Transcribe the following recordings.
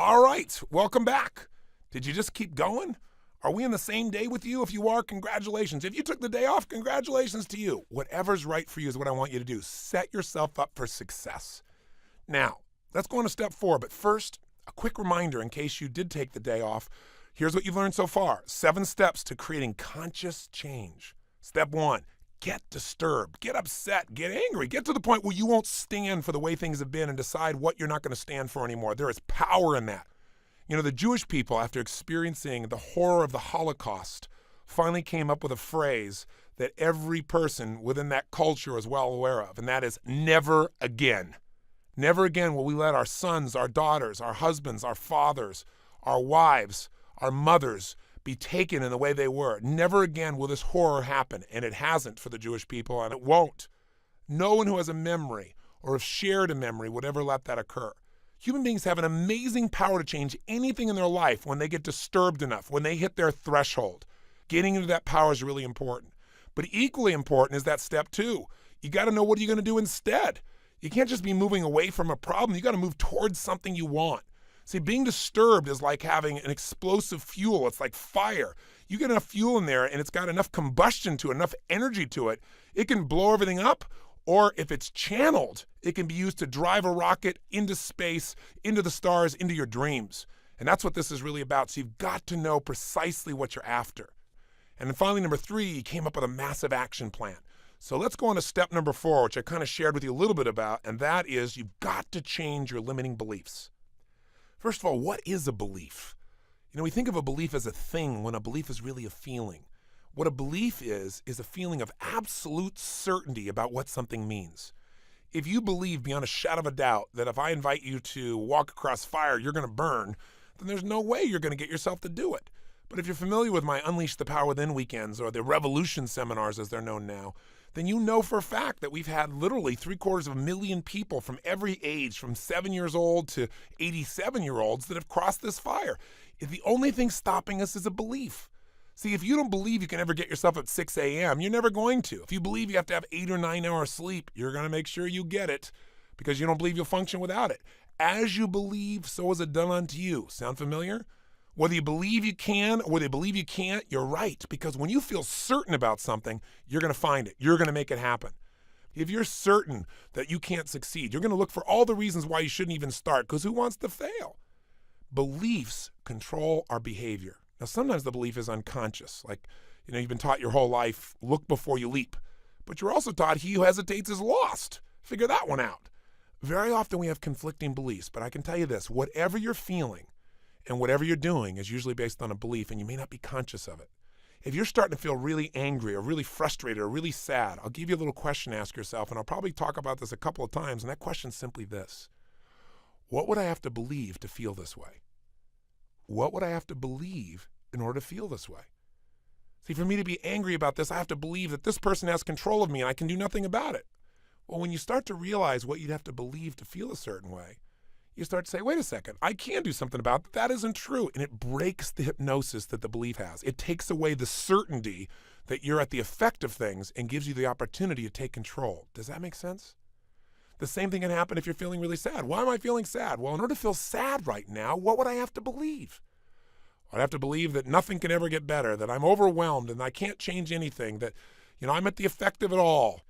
All right, welcome back. Did you just keep going? Are we in the same day with you? If you are, congratulations. If you took the day off, congratulations to you. Whatever's right for you is what I want you to do. Set yourself up for success. Now, let's go on to step 4, but first, a quick reminder in case you did take the day off. Here's what you've learned so far. 7 steps to creating conscious change. Step 1, get disturbed, get upset, get angry, get to the point where you won't stand for the way things have been and decide what you're not going to stand for anymore. There is power in that. You know, the Jewish people, after experiencing the horror of the Holocaust, finally came up with a phrase that every person within that culture is well aware of, and that is never again. Never again will we let our sons, our daughters, our husbands, our fathers, our wives, our mothers be taken in the way they were. Never again will this horror happen, and it hasn't for the Jewish people, and it won't. No one who has a memory or have shared a memory would ever let that occur. Human beings have an amazing power to change anything in their life when they get disturbed enough, when they hit their threshold. Getting into that power is really important. But equally important is that step 2. You got to know what are you going to do instead. You can't just be moving away from a problem. You got to move towards something you want. See, being disturbed is like having an explosive fuel. It's like fire. You get enough fuel in there and it's got enough combustion to it, enough energy to it, it can blow everything up. Or if it's channeled, it can be used to drive a rocket into space, into the stars, into your dreams. And that's what this is really about. So you've got to know precisely what you're after. And then finally, number 3, you came up with a massive action plan. So let's go on to step number 4, which I kind of shared with you a little bit about, and that is you've got to change your limiting beliefs. First of all, what is a belief? You know, we think of a belief as a thing when a belief is really a feeling. What a belief is a feeling of absolute certainty about what something means. If you believe beyond a shadow of a doubt that if I invite you to walk across fire, you're going to burn, then there's no way you're going to get yourself to do it. But if you're familiar with my Unleash the Power Within weekends or the Revolution seminars as they're known now, then you know for a fact that we've had literally 750,000 people from every age, from 7 years old to 87-year-olds that have crossed this fire. If the only thing stopping us is a belief. See, if you don't believe you can ever get yourself at 6 a.m., you're never going to. If you believe you have to have 8 or 9 hours sleep, you're going to make sure you get it because you don't believe you'll function without it. As you believe, so is it done unto you. Sound familiar? Whether you believe you can or whether you believe you can't, you're right. Because when you feel certain about something, you're going to find it. You're going to make it happen. If you're certain that you can't succeed, you're going to look for all the reasons why you shouldn't even start, because who wants to fail? Beliefs control our behavior. Now, sometimes the belief is unconscious. Like, you know, you've been taught your whole life, look before you leap. But you're also taught he who hesitates is lost. Figure that one out. Very often we have conflicting beliefs, but I can tell you this, whatever you're feeling and whatever you're doing is usually based on a belief, and you may not be conscious of it. If you're starting to feel really angry or really frustrated or really sad, I'll give you a little question to ask yourself, and I'll probably talk about this a couple of times, and that question's simply this. What would I have to believe to feel this way? What would I have to believe in order to feel this way? See, for me to be angry about this, I have to believe that this person has control of me and I can do nothing about it. Well, when you start to realize what you'd have to believe to feel a certain way, you start to say, wait a second, I can do something about it. That isn't true. And it breaks the hypnosis that the belief has. It takes away the certainty that you're at the effect of things and gives you the opportunity to take control. Does that make sense? The same thing can happen if you're feeling really sad. Why am I feeling sad? Well, in order to feel sad right now, what would I have to believe? I'd have to believe that nothing can ever get better, that I'm overwhelmed and I can't change anything, that, you know, I'm at the effect of it all.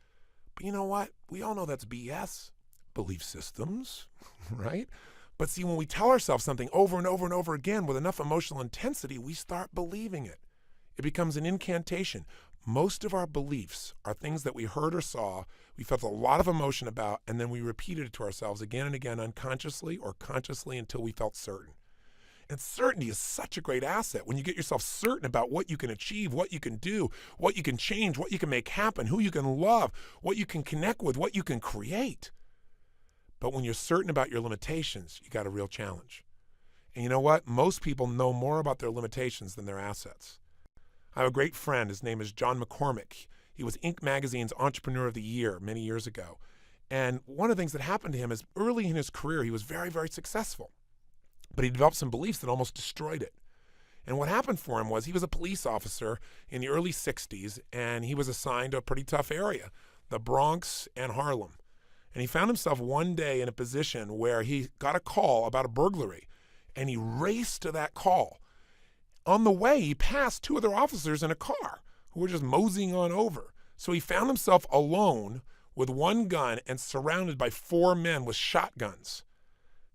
But you know what? We all know that's BS. Belief systems, right? But see, when we tell ourselves something over and over and over again with enough emotional intensity, we start believing it. It becomes an incantation. Most of our beliefs are things that we heard or saw, we felt a lot of emotion about, and then we repeated it to ourselves again and again unconsciously or consciously until we felt certain. And certainty is such a great asset when you get yourself certain about what you can achieve, what you can do, what you can change, what you can make happen, who you can love, what you can connect with, what you can create. But when you're certain about your limitations, you got a real challenge. And you know what? Most people know more about their limitations than their assets. I have a great friend. His name is John McCormick. He was Inc. magazine's Entrepreneur of the Year many years ago. And one of the things that happened to him is early in his career, he was very, very successful. But he developed some beliefs that almost destroyed it. And what happened for him was he was a police officer in the early 60s, and he was assigned to a pretty tough area, the Bronx and Harlem. And he found himself one day in a position where he got a call about a burglary. and he raced to that call. On the way, he passed 2 other officers in a car who were just moseying on over. So he found himself alone with 1 gun and surrounded by 4 men with shotguns.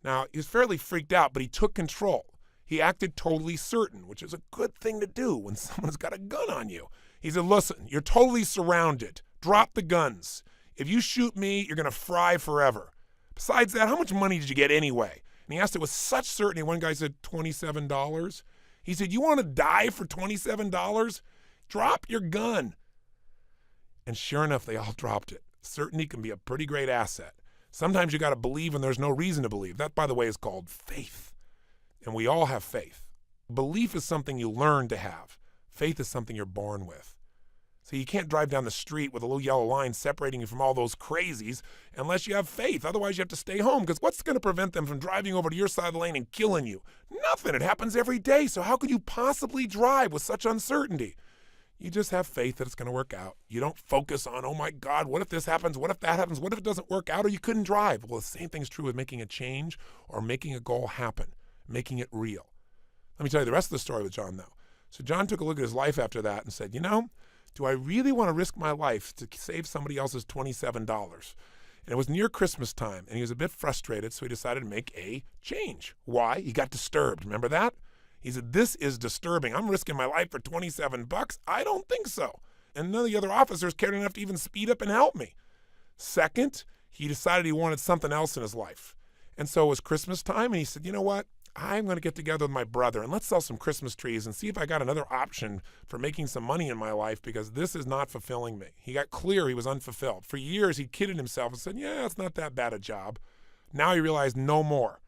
Now, he was fairly freaked out, but he took control. He acted totally certain, which is a good thing to do when someone's got a gun on you. He said, listen, you're totally surrounded. Drop the guns. If you shoot me, you're going to fry forever. Besides that, how much money did you get anyway? And he asked it with such certainty. One guy said $27. He said, you want to die for $27? Drop your gun. And sure enough, they all dropped it. Certainty can be a pretty great asset. Sometimes you got to believe when there's no reason to believe. That, by the way, is called faith. And we all have faith. Belief is something you learn to have. Faith is something you're born with. So you can't drive down the street with a little yellow line separating you from all those crazies unless you have faith. Otherwise, you have to stay home, because what's going to prevent them from driving over to your side of the lane and killing you? Nothing. It happens every day. So how could you possibly drive with such uncertainty? You just have faith that it's going to work out. You don't focus on, oh my God, what if this happens? What if that happens? What if it doesn't work out or you couldn't drive? Well, the same thing's true with making a change or making a goal happen, making it real. Let me tell you the rest of the story with John, though. So John took a look at his life after that and said, do I really want to risk my life to save somebody else's $27? And it was near Christmas time, and he was a bit frustrated, so he decided to make a change. Why? He got disturbed. Remember that? He said, this is disturbing. I'm risking my life for $27? I don't think so. And none of the other officers cared enough to even speed up and help me. Second, he decided he wanted something else in his life. And so it was Christmas time, and he said, you know what? I'm going to get together with my brother, and let's sell some Christmas trees and see if I got another option for making some money in my life, because this is not fulfilling me. He got clear he was unfulfilled. For years, he kidded himself and said, yeah, it's not that bad a job. Now he realized no more.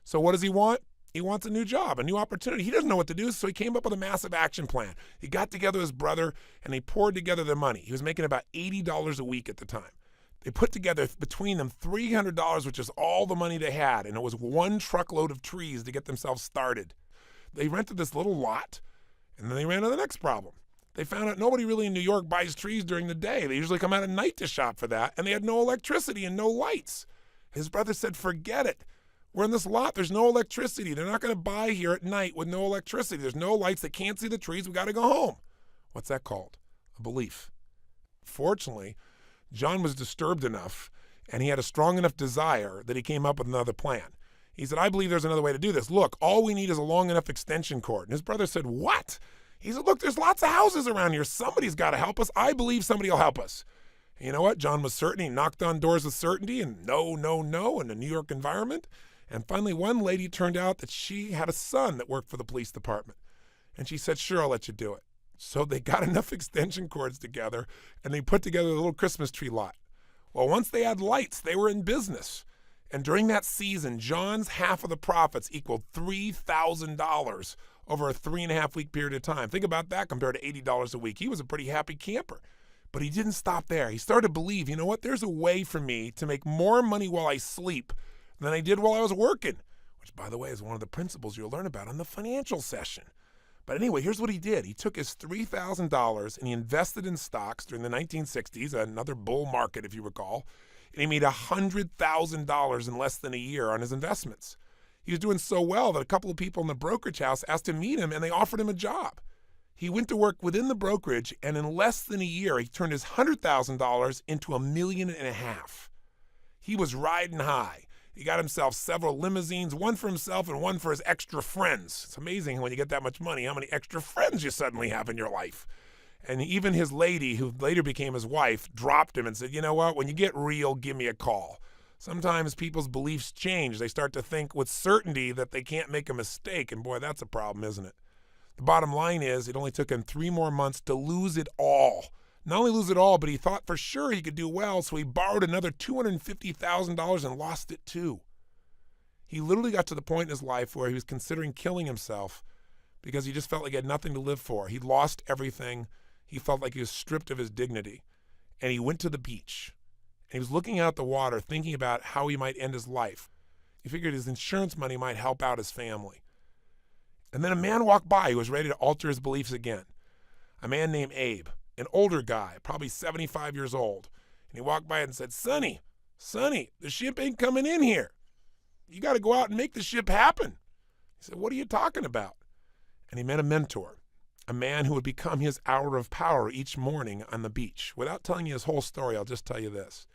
So what does he want? He wants a new job, a new opportunity. He doesn't know what to do, so he came up with a massive action plan. He got together with his brother, and they poured together their money. He was making about $80 a week at the time. They put together between them $300, which is all the money they had, and it was 1 truckload of trees to get themselves started. They rented this little lot, and then they ran into the next problem. They found out nobody really in New York buys trees during the day. They usually come out at night to shop for that, and they had no electricity and no lights. His brother said, forget it. We're in this lot. There's no electricity. They're not going to buy here at night with no electricity. There's no lights. They can't see the trees. We got to go home. What's that called? A belief. Fortunately, John was disturbed enough, and he had a strong enough desire that he came up with another plan. He said, I believe there's another way to do this. Look, all we need is a long enough extension cord. And his brother said, what? He said, look, there's lots of houses around here. Somebody's got to help us. I believe somebody will help us. And you know what? John was certain. He knocked on doors with certainty, and no in the New York environment. And finally, one lady turned out that she had a son that worked for the police department. And she said, sure, I'll let you do it. So they got enough extension cords together, and they put together a little Christmas tree lot. Well, once they had lights, they were in business. And during that season, John's half of the profits equaled $3,000 over a 3.5-week period of time. Think about that compared to $80 a week. He was a pretty happy camper. But he didn't stop there. He started to believe, you know what, there's a way for me to make more money while I sleep than I did while I was working, which, by the way, is one of the principles you'll learn about on the financial session. But anyway, here's what he did. He took his $3,000 and he invested in stocks during the 1960s, another bull market, if you recall, and he made $100,000 in less than a year on his investments. He was doing so well that a couple of people in the brokerage house asked to meet him, and they offered him a job. He went to work within the brokerage, and in less than a year, he turned his $100,000 into $1.5 million. He was riding high. He got himself several limousines, one for himself and one for his extra friends. It's amazing when you get that much money, how many extra friends you suddenly have in your life. And even his lady, who later became his wife, dropped him and said, you know what, when you get real, give me a call. Sometimes people's beliefs change. They start to think with certainty that they can't make a mistake. And boy, that's a problem, isn't it? The bottom line is it only took him 3 more months to lose it all. Not only lose it all, but he thought for sure he could do well, so he borrowed another $250,000 and lost it too. He literally got to the point in his life where he was considering killing himself because he just felt like he had nothing to live for. He lost everything. He felt like he was stripped of his dignity. And he went to the beach. And he was looking out the water, thinking about how he might end his life. He figured his insurance money might help out his family. And then a man walked by who was ready to alter his beliefs again. A man named Abe. An older guy, probably 75 years old. And he walked by and said, Sonny, the ship ain't coming in here. You got to go out and make the ship happen. He said, what are you talking about? And he met a mentor, a man who would become his hour of power each morning on the beach. Without telling you his whole story, I'll just tell you this.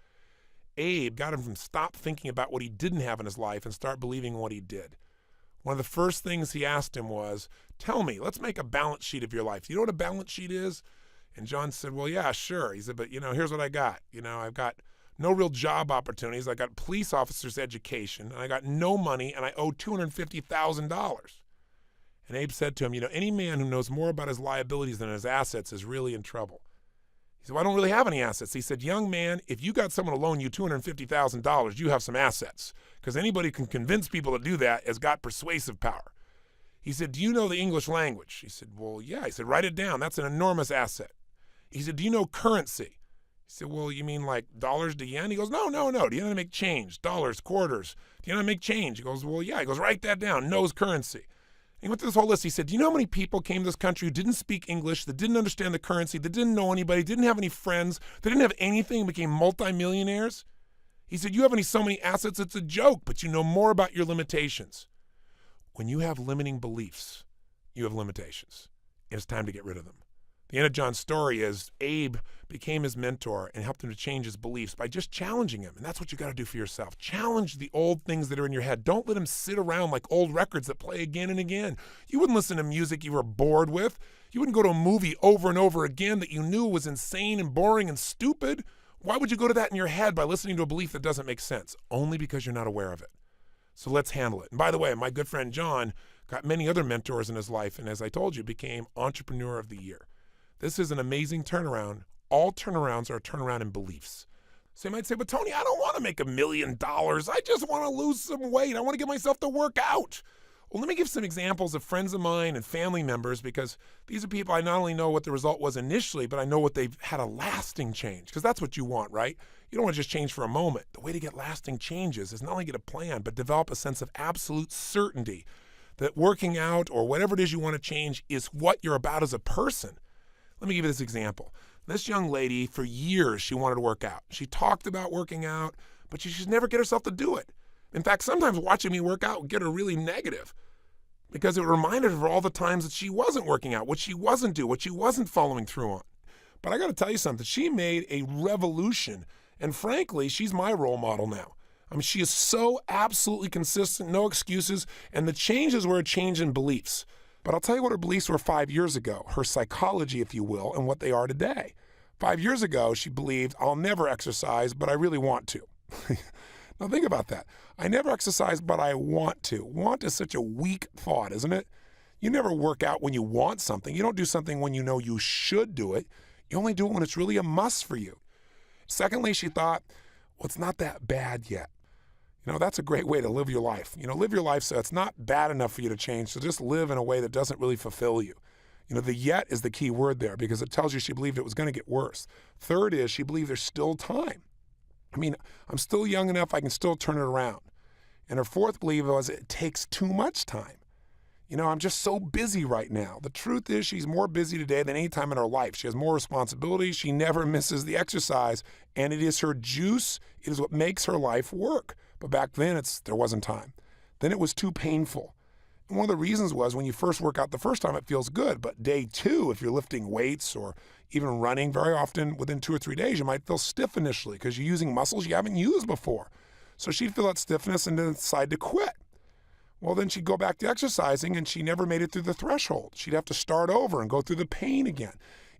Abe got him from stop thinking about what he didn't have in his life and start believing in what he did. One of the first things he asked him was, tell me, let's make a balance sheet of your life. Do you know what a balance sheet is? And John said, well, yeah, sure. He said, but, here's what I got. I've got no real job opportunities. I got police officer's education, and I got no money, and I owe $250,000. And Abe said to him, any man who knows more about his liabilities than his assets is really in trouble. He said, well, I don't really have any assets. He said, young man, if you got someone to loan you $250,000, you have some assets, because anybody who can convince people to do that has got persuasive power. He said, do you know the English language? He said, well, yeah. He said, write it down. That's an enormous asset. He said, do you know currency? He said, well, you mean like dollars to yen? He goes, no. Do you know how to make change? Dollars, quarters. Do you know how to make change? He goes, well, yeah. He goes, write that down. Knows currency. He went through this whole list. He said, do you know how many people came to this country who didn't speak English, that didn't understand the currency, that didn't know anybody, didn't have any friends, that didn't have anything and became multimillionaires? He said, you have so many assets, it's a joke, but you know more about your limitations. When you have limiting beliefs, you have limitations. It's time to get rid of them. The end of John's story is Abe became his mentor and helped him to change his beliefs by just challenging him. And that's what you got to do for yourself. Challenge the old things that are in your head. Don't let them sit around like old records that play again and again. You wouldn't listen to music you were bored with. You wouldn't go to a movie over and over again that you knew was insane and boring and stupid. Why would you go to that in your head by listening to a belief that doesn't make sense? Only because you're not aware of it. So let's handle it. And by the way, my good friend John got many other mentors in his life, and as I told you, became Entrepreneur of the Year. This is an amazing turnaround. All turnarounds are a turnaround in beliefs. So you might say, but Tony, I don't want to make $1 million. I just want to lose some weight. I want to get myself to work out. Well, let me give some examples of friends of mine and family members, because these are people I not only know what the result was initially, but I know what they've had a lasting change, because that's what you want, right? You don't want to just change for a moment. The way to get lasting changes is not only get a plan, but develop a sense of absolute certainty that working out or whatever it is you want to change is what you're about as a person. Let me give you this example. This young lady, for years, she wanted to work out. She talked about working out, but she should never get herself to do it. In fact, sometimes watching me work out would get her really negative, because it reminded her of all the times that she wasn't working out, what she wasn't doing, what she wasn't following through on. But I got to tell you something. She made a revolution, and frankly, she's my role model now. I mean, she is so absolutely consistent, no excuses, and the changes were a change in beliefs. But I'll tell you what her beliefs were 5 years ago, her psychology, if you will, and what they are today. 5 years ago, she believed, I'll never exercise, but I really want to. Now think about that. I never exercise, but I want to. Want is such a weak thought, isn't it? You never work out when you want something. You don't do something when you know you should do it. You only do it when it's really a must for you. Secondly, she thought, well, it's not that bad yet. That's a great way to live your life. Live your life so it's not bad enough for you to change, so just live in a way that doesn't really fulfill you. The yet is the key word there, because it tells you she believed it was going to get worse. Third is she believed there's still time. I'm still young enough, I can still turn it around. And her fourth belief was it takes too much time. I'm just so busy right now. The truth is she's more busy today than any time in her life. She has more responsibilities. She never misses the exercise, and it is her juice. It is what makes her life work. But back then, there wasn't time. Then it was too painful. And one of the reasons was when you first work out the first time, it feels good. But day two, if you're lifting weights or even running, very often within 2 or 3 days, you might feel stiff initially because you're using muscles you haven't used before. So she'd feel that stiffness and then decide to quit. Well, then she'd go back to exercising, and she never made it through the threshold. She'd have to start over and go through the pain again.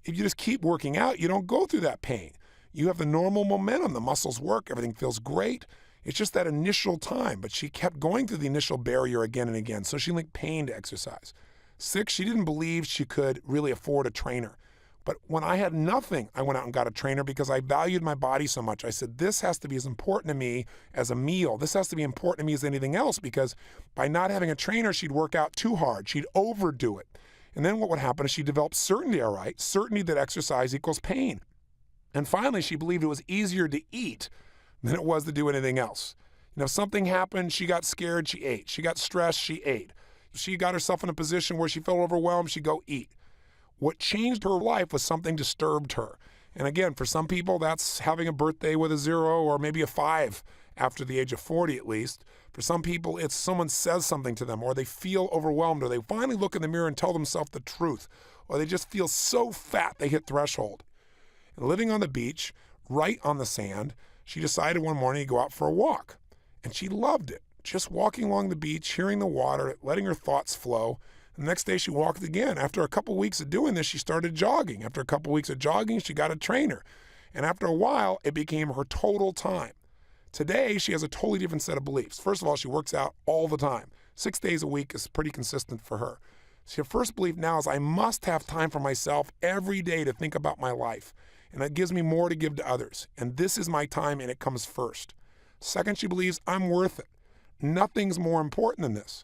If you just keep working out, you don't go through that pain. You have the normal momentum. The muscles work. Everything feels great. It's just that initial time, but she kept going through the initial barrier again and again, so she linked pain to exercise. 6, she didn't believe she could really afford a trainer. But when I had nothing, I went out and got a trainer because I valued my body so much. I said, this has to be as important to me as a meal. This has to be important to me as anything else, because by not having a trainer, she'd work out too hard. She'd overdo it. And then what would happen is she developed certainty, all right? Certainty that exercise equals pain. And finally, she believed it was easier to eat than it was to do anything else. If something happened, she got scared, she ate. She got stressed, she ate. If she got herself in a position where she felt overwhelmed, she'd go eat. What changed her life was something disturbed her. And again, for some people, that's having a birthday with a 0 or maybe a 5 after the age of 40 at least. For some people, it's someone says something to them, or they feel overwhelmed, or they finally look in the mirror and tell themselves the truth, or they just feel so fat they hit threshold. And living on the beach, right on the sand, she decided one morning to go out for a walk. And she loved it. Just walking along the beach, hearing the water, letting her thoughts flow. The next day she walked again. After a couple weeks of doing this, she started jogging. After a couple weeks of jogging, she got a trainer. And after a while, it became her total time. Today, she has a totally different set of beliefs. First of all, she works out all the time. 6 days a week is pretty consistent for her. So her first belief now is I must have time for myself every day to think about my life. And that gives me more to give to others. And this is my time and it comes first. Second, she believes I'm worth it. Nothing's more important than this.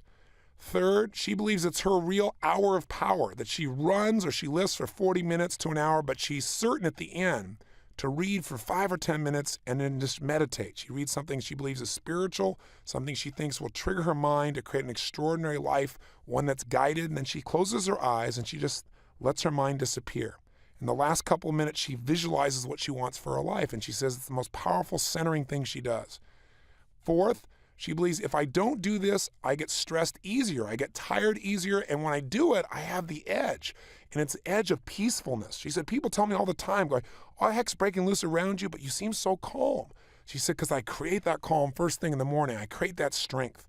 Third, she believes it's her real hour of power, that she runs or she lifts for 40 minutes to an hour, but she's certain at the end to read for 5 or 10 minutes and then just meditate. She reads something she believes is spiritual, something she thinks will trigger her mind to create an extraordinary life, one that's guided, and then she closes her eyes and she just lets her mind disappear. In the last couple of minutes, she visualizes what she wants for her life, and she says it's the most powerful centering thing she does. Fourth, she believes if I don't do this, I get stressed easier, I get tired easier, and when I do it, I have the edge. And it's the edge of peacefulness. She said, people tell me all the time, going, oh, heck's breaking loose around you, but you seem so calm. She said, because I create that calm first thing in the morning. I create that strength.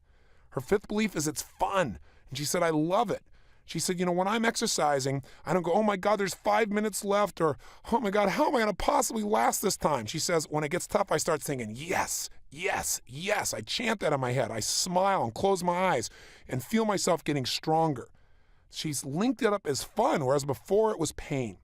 Her fifth belief is it's fun. And she said, I love it. She said, when I'm exercising, I don't go, oh my God, there's 5 minutes left, or oh my God, how am I going to possibly last this time? She says, when it gets tough, I start singing, yes, yes, yes. I chant that in my head. I smile and close my eyes and feel myself getting stronger. She's linked it up as fun, whereas before it was pain.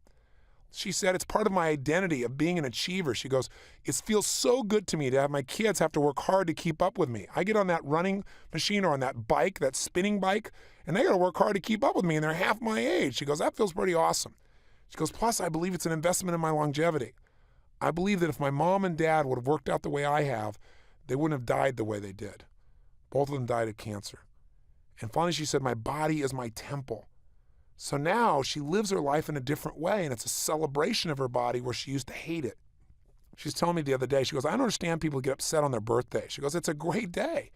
She said, it's part of my identity of being an achiever. She goes, it feels so good to me to have my kids have to work hard to keep up with me. I get on that running machine or on that bike, that spinning bike, and they got to work hard to keep up with me, and they're half my age. She goes, that feels pretty awesome. She goes, plus I believe it's an investment in my longevity. I believe that if my mom and dad would have worked out the way I have, they wouldn't have died the way they did. Both of them died of cancer. And finally, she said, my body is my temple. So now she lives her life in a different way, and it's a celebration of her body where she used to hate it. She's telling me the other day, she goes, I don't understand people get upset on their birthday. She goes, it's a great day.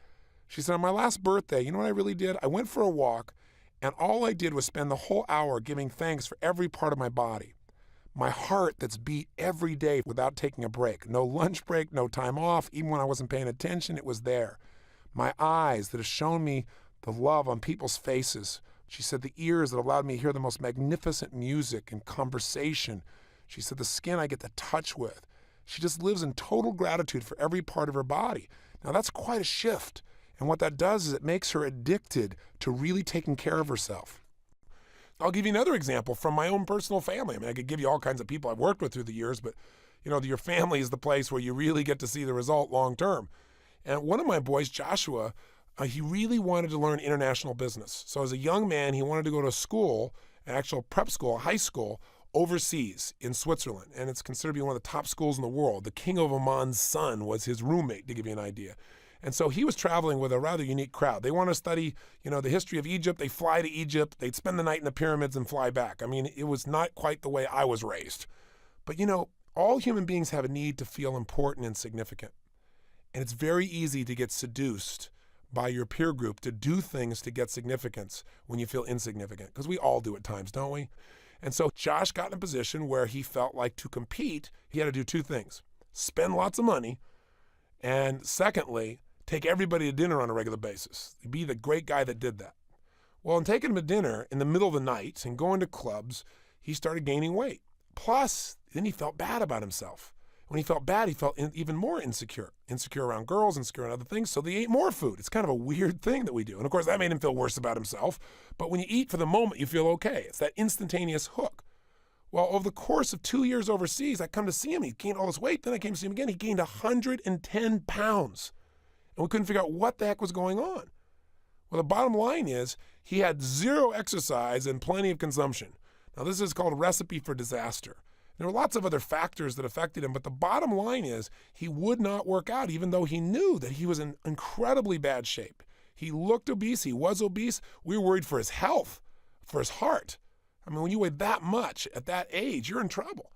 She said, on my last birthday, you know what I really did? I went for a walk, and all I did was spend the whole hour giving thanks for every part of my body. My heart that's beat every day without taking a break. No lunch break, no time off. Even when I wasn't paying attention, it was there. My eyes that have shown me the love on people's faces. She said the ears that allowed me to hear the most magnificent music and conversation. She said the skin I get to touch with. She just lives in total gratitude for every part of her body. Now that's quite a shift. And what that does is it makes her addicted to really taking care of herself. I'll give you another example from my own personal family. I mean, I could give you all kinds of people I've worked with through the years, but your family is the place where you really get to see the result long term. And one of my boys, Joshua, he really wanted to learn international business. So as a young man, he wanted to go to school, an actual prep school, a high school, overseas in Switzerland. And it's considered to be one of the top schools in the world. The King of Oman's son was his roommate, to give you an idea. And so he was traveling with a rather unique crowd. They want to study, the history of Egypt. They fly to Egypt. They'd spend the night in the pyramids and fly back. I mean, it was not quite the way I was raised. But, all human beings have a need to feel important and significant. And it's very easy to get seduced by your peer group to do things to get significance when you feel insignificant, because we all do at times, don't we? And so Josh got in a position where he felt like to compete, he had to do two things: spend lots of money, and secondly, take everybody to dinner on a regular basis. Be the great guy that did that. Well, in taking him to dinner in the middle of the night and going to clubs, he started gaining weight. Plus, then he felt bad about himself. When he felt bad, he felt even more insecure around girls, insecure on other things, so they ate more food. It's kind of a weird thing that we do. And of course, that made him feel worse about himself. But when you eat for the moment, you feel okay. It's that instantaneous hook. Well, over the course of 2 years overseas, I come to see him. He gained all this weight. Then I came to see him again. He gained 110 pounds. And we couldn't figure out what the heck was going on. Well, the bottom line is he had zero exercise and plenty of consumption. Now, this is called a recipe for disaster. There were lots of other factors that affected him, but the bottom line is he would not work out, even though he knew that he was in incredibly bad shape. He looked obese. He was obese. We were worried for his health, for his heart. I mean, when you weigh that much at that age, you're in trouble.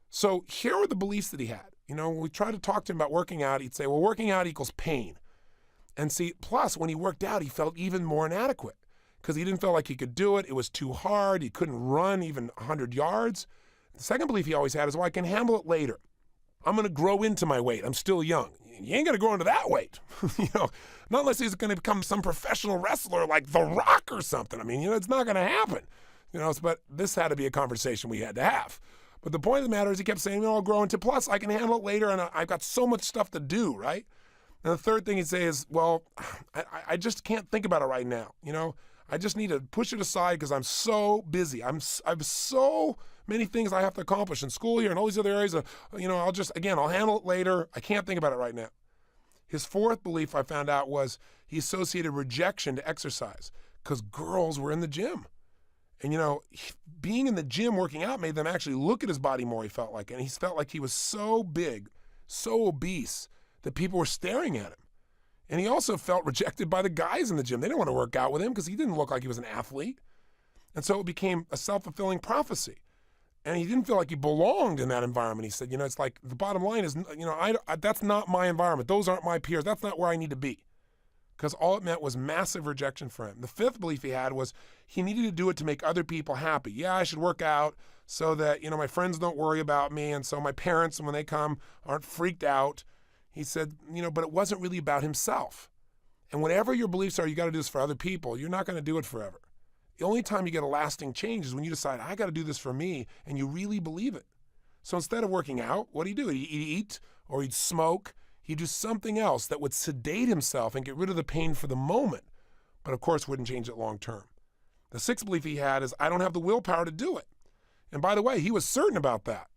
So here were the beliefs that he had. When we tried to talk to him about working out, he'd say, well, working out equals pain. And see, plus when he worked out, he felt even more inadequate because he didn't feel like he could do it. It was too hard. He couldn't run even 100 yards. The second belief he always had is, well, I can handle it later. I'm going to grow into my weight. I'm still young. You ain't going to grow into that weight. Not unless he's going to become some professional wrestler like The Rock or something. It's not going to happen. But this had to be a conversation we had to have. But the point of the matter is he kept saying, I'll grow into, plus I can handle it later, and I've got so much stuff to do, right? And the third thing he'd say is, well, I just can't think about it right now. I just need to push it aside because I'm so busy. I've so many things I have to accomplish in school here and all these other areas. I'll handle it later. I can't think about it right now. His fourth belief I found out was he associated rejection to exercise because girls were in the gym. And, being in the gym working out made them actually look at his body more, he felt like. And he felt like he was so big, so obese, that people were staring at him. And he also felt rejected by the guys in the gym. They didn't want to work out with him because he didn't look like he was an athlete. And so it became a self-fulfilling prophecy. And he didn't feel like he belonged in that environment. He said, it's like the bottom line is, that's not my environment. Those aren't my peers. That's not where I need to be. Because all it meant was massive rejection for him. The fifth belief he had was he needed to do it to make other people happy. Yeah, I should work out so that, my friends don't worry about me. And so my parents, when they come, aren't freaked out. He said, but it wasn't really about himself. And whatever your beliefs are, you got to do this for other people. You're not going to do it forever. The only time you get a lasting change is when you decide, I got to do this for me, and you really believe it. So instead of working out, what do? He'd eat or he'd smoke. He'd do something else that would sedate himself and get rid of the pain for the moment, but of course wouldn't change it long term. The sixth belief he had is, I don't have the willpower to do it. And by the way, he was certain about that.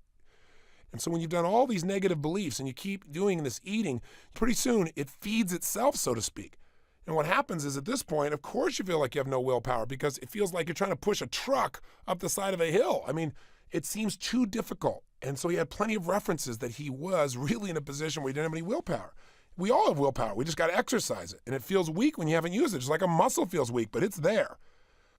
And so when you've done all these negative beliefs and you keep doing this eating, pretty soon it feeds itself, so to speak. And what happens is at this point, of course you feel like you have no willpower because it feels like you're trying to push a truck up the side of a hill. It seems too difficult. And so he had plenty of references that he was really in a position where he didn't have any willpower. We all have willpower. We just got to exercise it. And it feels weak when you haven't used it. Just like a muscle feels weak, but it's there.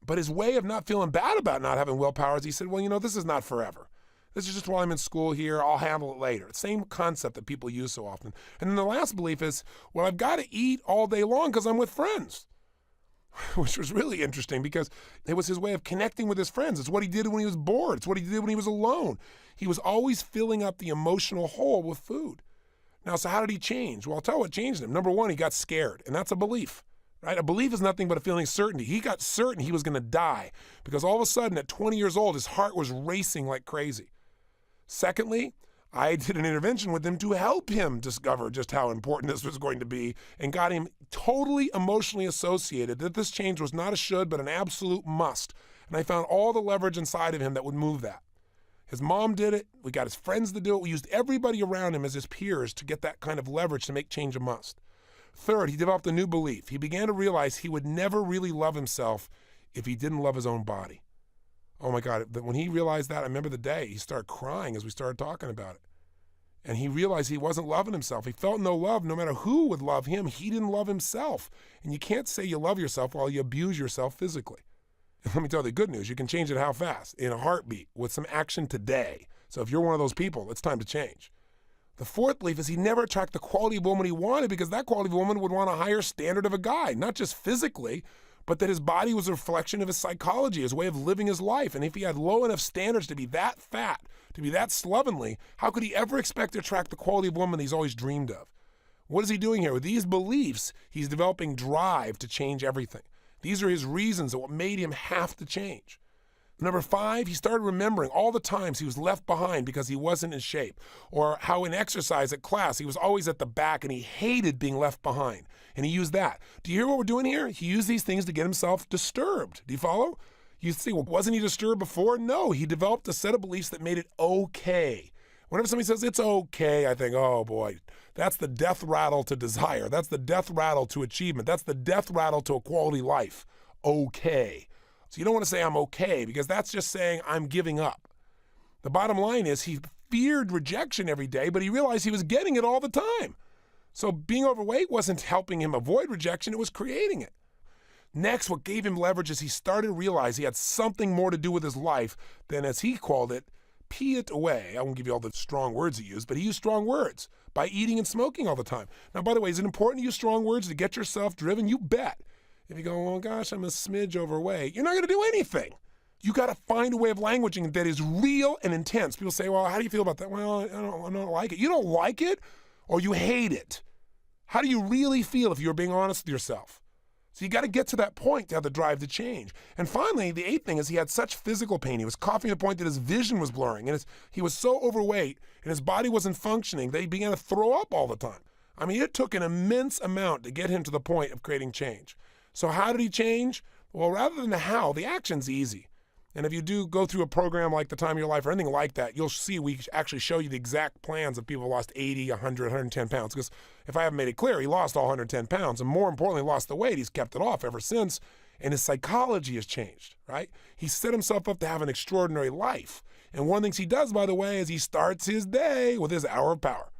But his way of not feeling bad about not having willpower is he said, well, this is not forever. This is just while I'm in school here. I'll handle it later. Same concept that people use so often. And then the last belief is, well, I've got to eat all day long because I'm with friends, which was really interesting because it was his way of connecting with his friends. It's what he did when he was bored. It's what he did when he was alone. He was always filling up the emotional hole with food. Now, so how did he change? Well, I'll tell you what changed him. Number one, he got scared, and that's a belief. Right? A belief is nothing but a feeling of certainty. He got certain he was going to die because all of a sudden at 20 years old, his heart was racing like crazy. Secondly, I did an intervention with him to help him discover just how important this was going to be and got him totally emotionally associated that this change was not a should but an absolute must. And I found all the leverage inside of him that would move that. His mom did it. We got his friends to do it. We used everybody around him as his peers to get that kind of leverage to make change a must. Third, he developed a new belief. He began to realize he would never really love himself if he didn't love his own body. Oh my God, when he realized that, I remember the day he started crying as we started talking about it. And he realized he wasn't loving himself. He felt no love. No matter who would love him, he didn't love himself. And you can't say you love yourself while you abuse yourself physically. And let me tell you the good news. You can change it how fast? In a heartbeat with some action today. So if you're one of those people, it's time to change. The fourth belief is he never attracted the quality of woman he wanted because that quality of woman would want a higher standard of a guy, not just physically, but that his body was a reflection of his psychology, his way of living his life. And if he had low enough standards to be that fat, to be that slovenly, how could he ever expect to attract the quality of woman he's always dreamed of? What is he doing here? With these beliefs, he's developing drive to change everything. These are his reasons of what made him have to change. Number 5, he started remembering all the times he was left behind because he wasn't in shape, or how in exercise at class he was always at the back and he hated being left behind. And he used that. Do you hear what we're doing here? He used these things to get himself disturbed. Do you follow? You see, well, wasn't he disturbed before? No, he developed a set of beliefs that made it okay. Whenever somebody says it's okay, I think, oh boy, that's the death rattle to desire. That's the death rattle to achievement. That's the death rattle to a quality life. Okay. So you don't want to say I'm okay because that's just saying I'm giving up. The bottom line is he feared rejection every day, but he realized he was getting it all the time. So being overweight wasn't helping him avoid rejection, it was creating it. Next, what gave him leverage is he started to realize he had something more to do with his life than, as he called it, pee it away. I won't give you all the strong words he used, but he used strong words by eating and smoking all the time. Now, by the way, is it important to use strong words to get yourself driven? You bet. If you go, oh gosh, I'm a smidge overweight, you're not going to do anything. You got to find a way of languaging that is real and intense. People say, well, how do you feel about that? Well, I don't like it. You don't like it or you hate it. How do you really feel if you're being honest with yourself? So you got to get to that point to have the drive to change. And finally, the 8th thing is he had such physical pain. He was coughing to the point that his vision was blurring. And he was so overweight and his body wasn't functioning that he began to throw up all the time. I mean, it took an immense amount to get him to the point of creating change. So how did he change? Well, rather than the how, the action's easy. And if you do go through a program like The Time of Your Life or anything like that, you'll see we actually show you the exact plans of people who lost 80, 100, 110 pounds. Because if I haven't made it clear, he lost all 110 pounds. And more importantly, lost the weight. He's kept it off ever since. And his psychology has changed, right? He set himself up to have an extraordinary life. And one of the things he does, by the way, is he starts his day with his hour of power.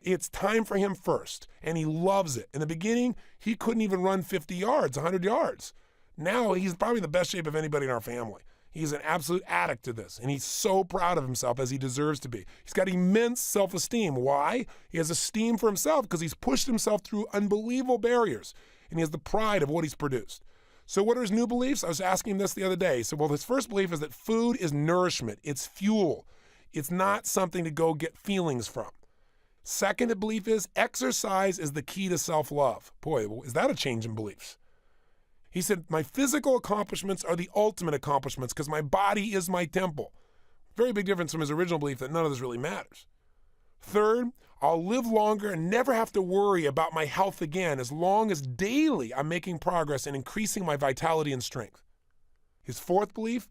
It's time for him first. And he loves it. In the beginning, he couldn't even run 50 yards, 100 yards. Now he's probably in the best shape of anybody in our family. He's an absolute addict to this, and he's so proud of himself, as he deserves to be. He's got immense self-esteem. Why? He has esteem for himself because he's pushed himself through unbelievable barriers, and he has the pride of what he's produced. So what are his new beliefs? I was asking him this the other day. So, well, his first belief is that food is nourishment. It's fuel. It's not something to go get feelings from. Second belief is exercise is the key to self-love. Boy, is that a change in beliefs? He said, my physical accomplishments are the ultimate accomplishments because my body is my temple. Very big difference from his original belief that none of this really matters. Third, I'll live longer and never have to worry about my health again as long as daily I'm making progress and increasing my vitality and strength. His fourth belief,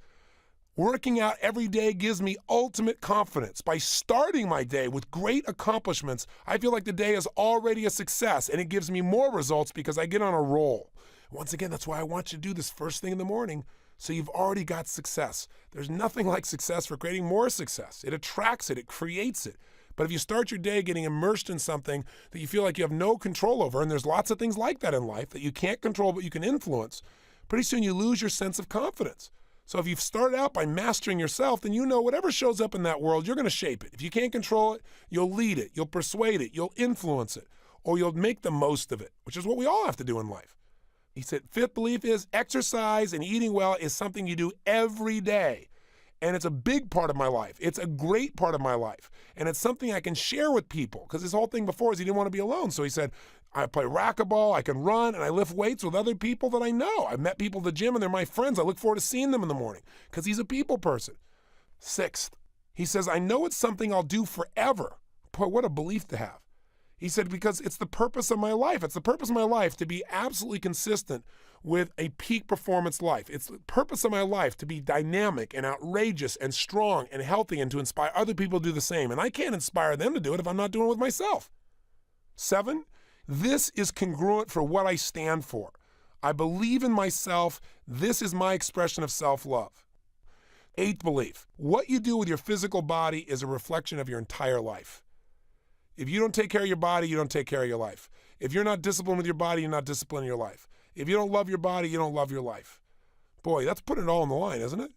working out every day gives me ultimate confidence. By starting my day with great accomplishments, I feel like the day is already a success and it gives me more results because I get on a roll. Once again, that's why I want you to do this first thing in the morning so you've already got success. There's nothing like success for creating more success. It attracts it, it creates it. But if you start your day getting immersed in something that you feel like you have no control over, and there's lots of things like that in life that you can't control but you can influence, pretty soon you lose your sense of confidence. So if you've started out by mastering yourself, then you know whatever shows up in that world, you're going to shape it. If you can't control it, you'll lead it, you'll persuade it, you'll influence it, or you'll make the most of it, which is what we all have to do in life. He said, fifth belief is exercise and eating well is something you do every day. And it's a big part of my life. It's a great part of my life. And it's something I can share with people because his whole thing before is he didn't want to be alone. So he said, I play racquetball, I can run, and I lift weights with other people that I know. I've met people at the gym and they're my friends. I look forward to seeing them in the morning because he's a people person. Sixth, he says, I know it's something I'll do forever. Boy, what a belief to have. He said, because it's the purpose of my life. It's the purpose of my life to be absolutely consistent with a peak performance life. It's the purpose of my life to be dynamic and outrageous and strong and healthy and to inspire other people to do the same. And I can't inspire them to do it if I'm not doing it with myself. 7, this is congruent for what I stand for. I believe in myself. This is my expression of self-love. 8th belief, what you do with your physical body is a reflection of your entire life. If you don't take care of your body, you don't take care of your life. If you're not disciplined with your body, you're not disciplined in your life. If you don't love your body, you don't love your life. Boy, that's putting it all on the line, isn't it?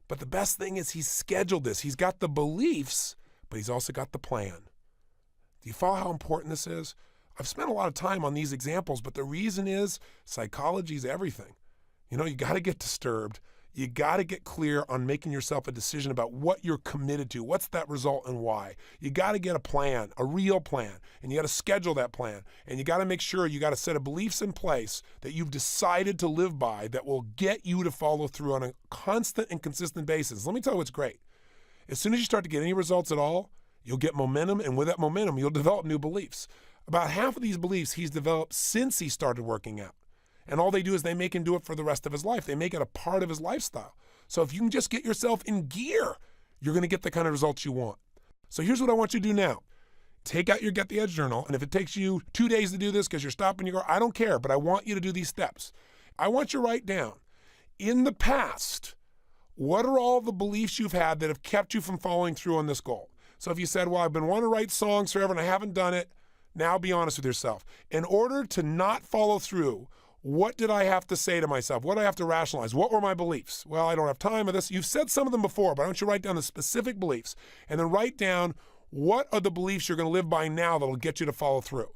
But the best thing is he's scheduled this. He's got the beliefs, but he's also got the plan. Do you follow how important this is? I've spent a lot of time on these examples, but the reason is psychology is everything. You know, you got to get disturbed. You got to get clear on making yourself a decision about what you're committed to. What's that result and why? You got to get a plan, a real plan, and you got to schedule that plan. And you got to make sure you got a set of beliefs in place that you've decided to live by that will get you to follow through on a constant and consistent basis. Let me tell you what's great. As soon as you start to get any results at all, you'll get momentum, and with that momentum, you'll develop new beliefs. About half of these beliefs he's developed since he started working out. And all they do is they make him do it for the rest of his life. They make it a part of his lifestyle. So if you can just get yourself in gear, you're going to get the kind of results you want. So here's what I want you to do now. Take out your Get the Edge journal, and if it takes you 2 days to do this because you're stopping your car, I don't care, but I want you to do these steps. I want you to write down, in the past, what are all the beliefs you've had that have kept you from following through on this goal? So if you said, well, I've been wanting to write songs forever and I haven't done it, now be honest with yourself. In order to not follow through, What did I have to say to myself? What did I have to rationalize? What were my beliefs? Well, I don't have time for this. You've said some of them before, but I want you to write down the specific beliefs and then write down what are the beliefs you're going to live by now that'll get you to follow through.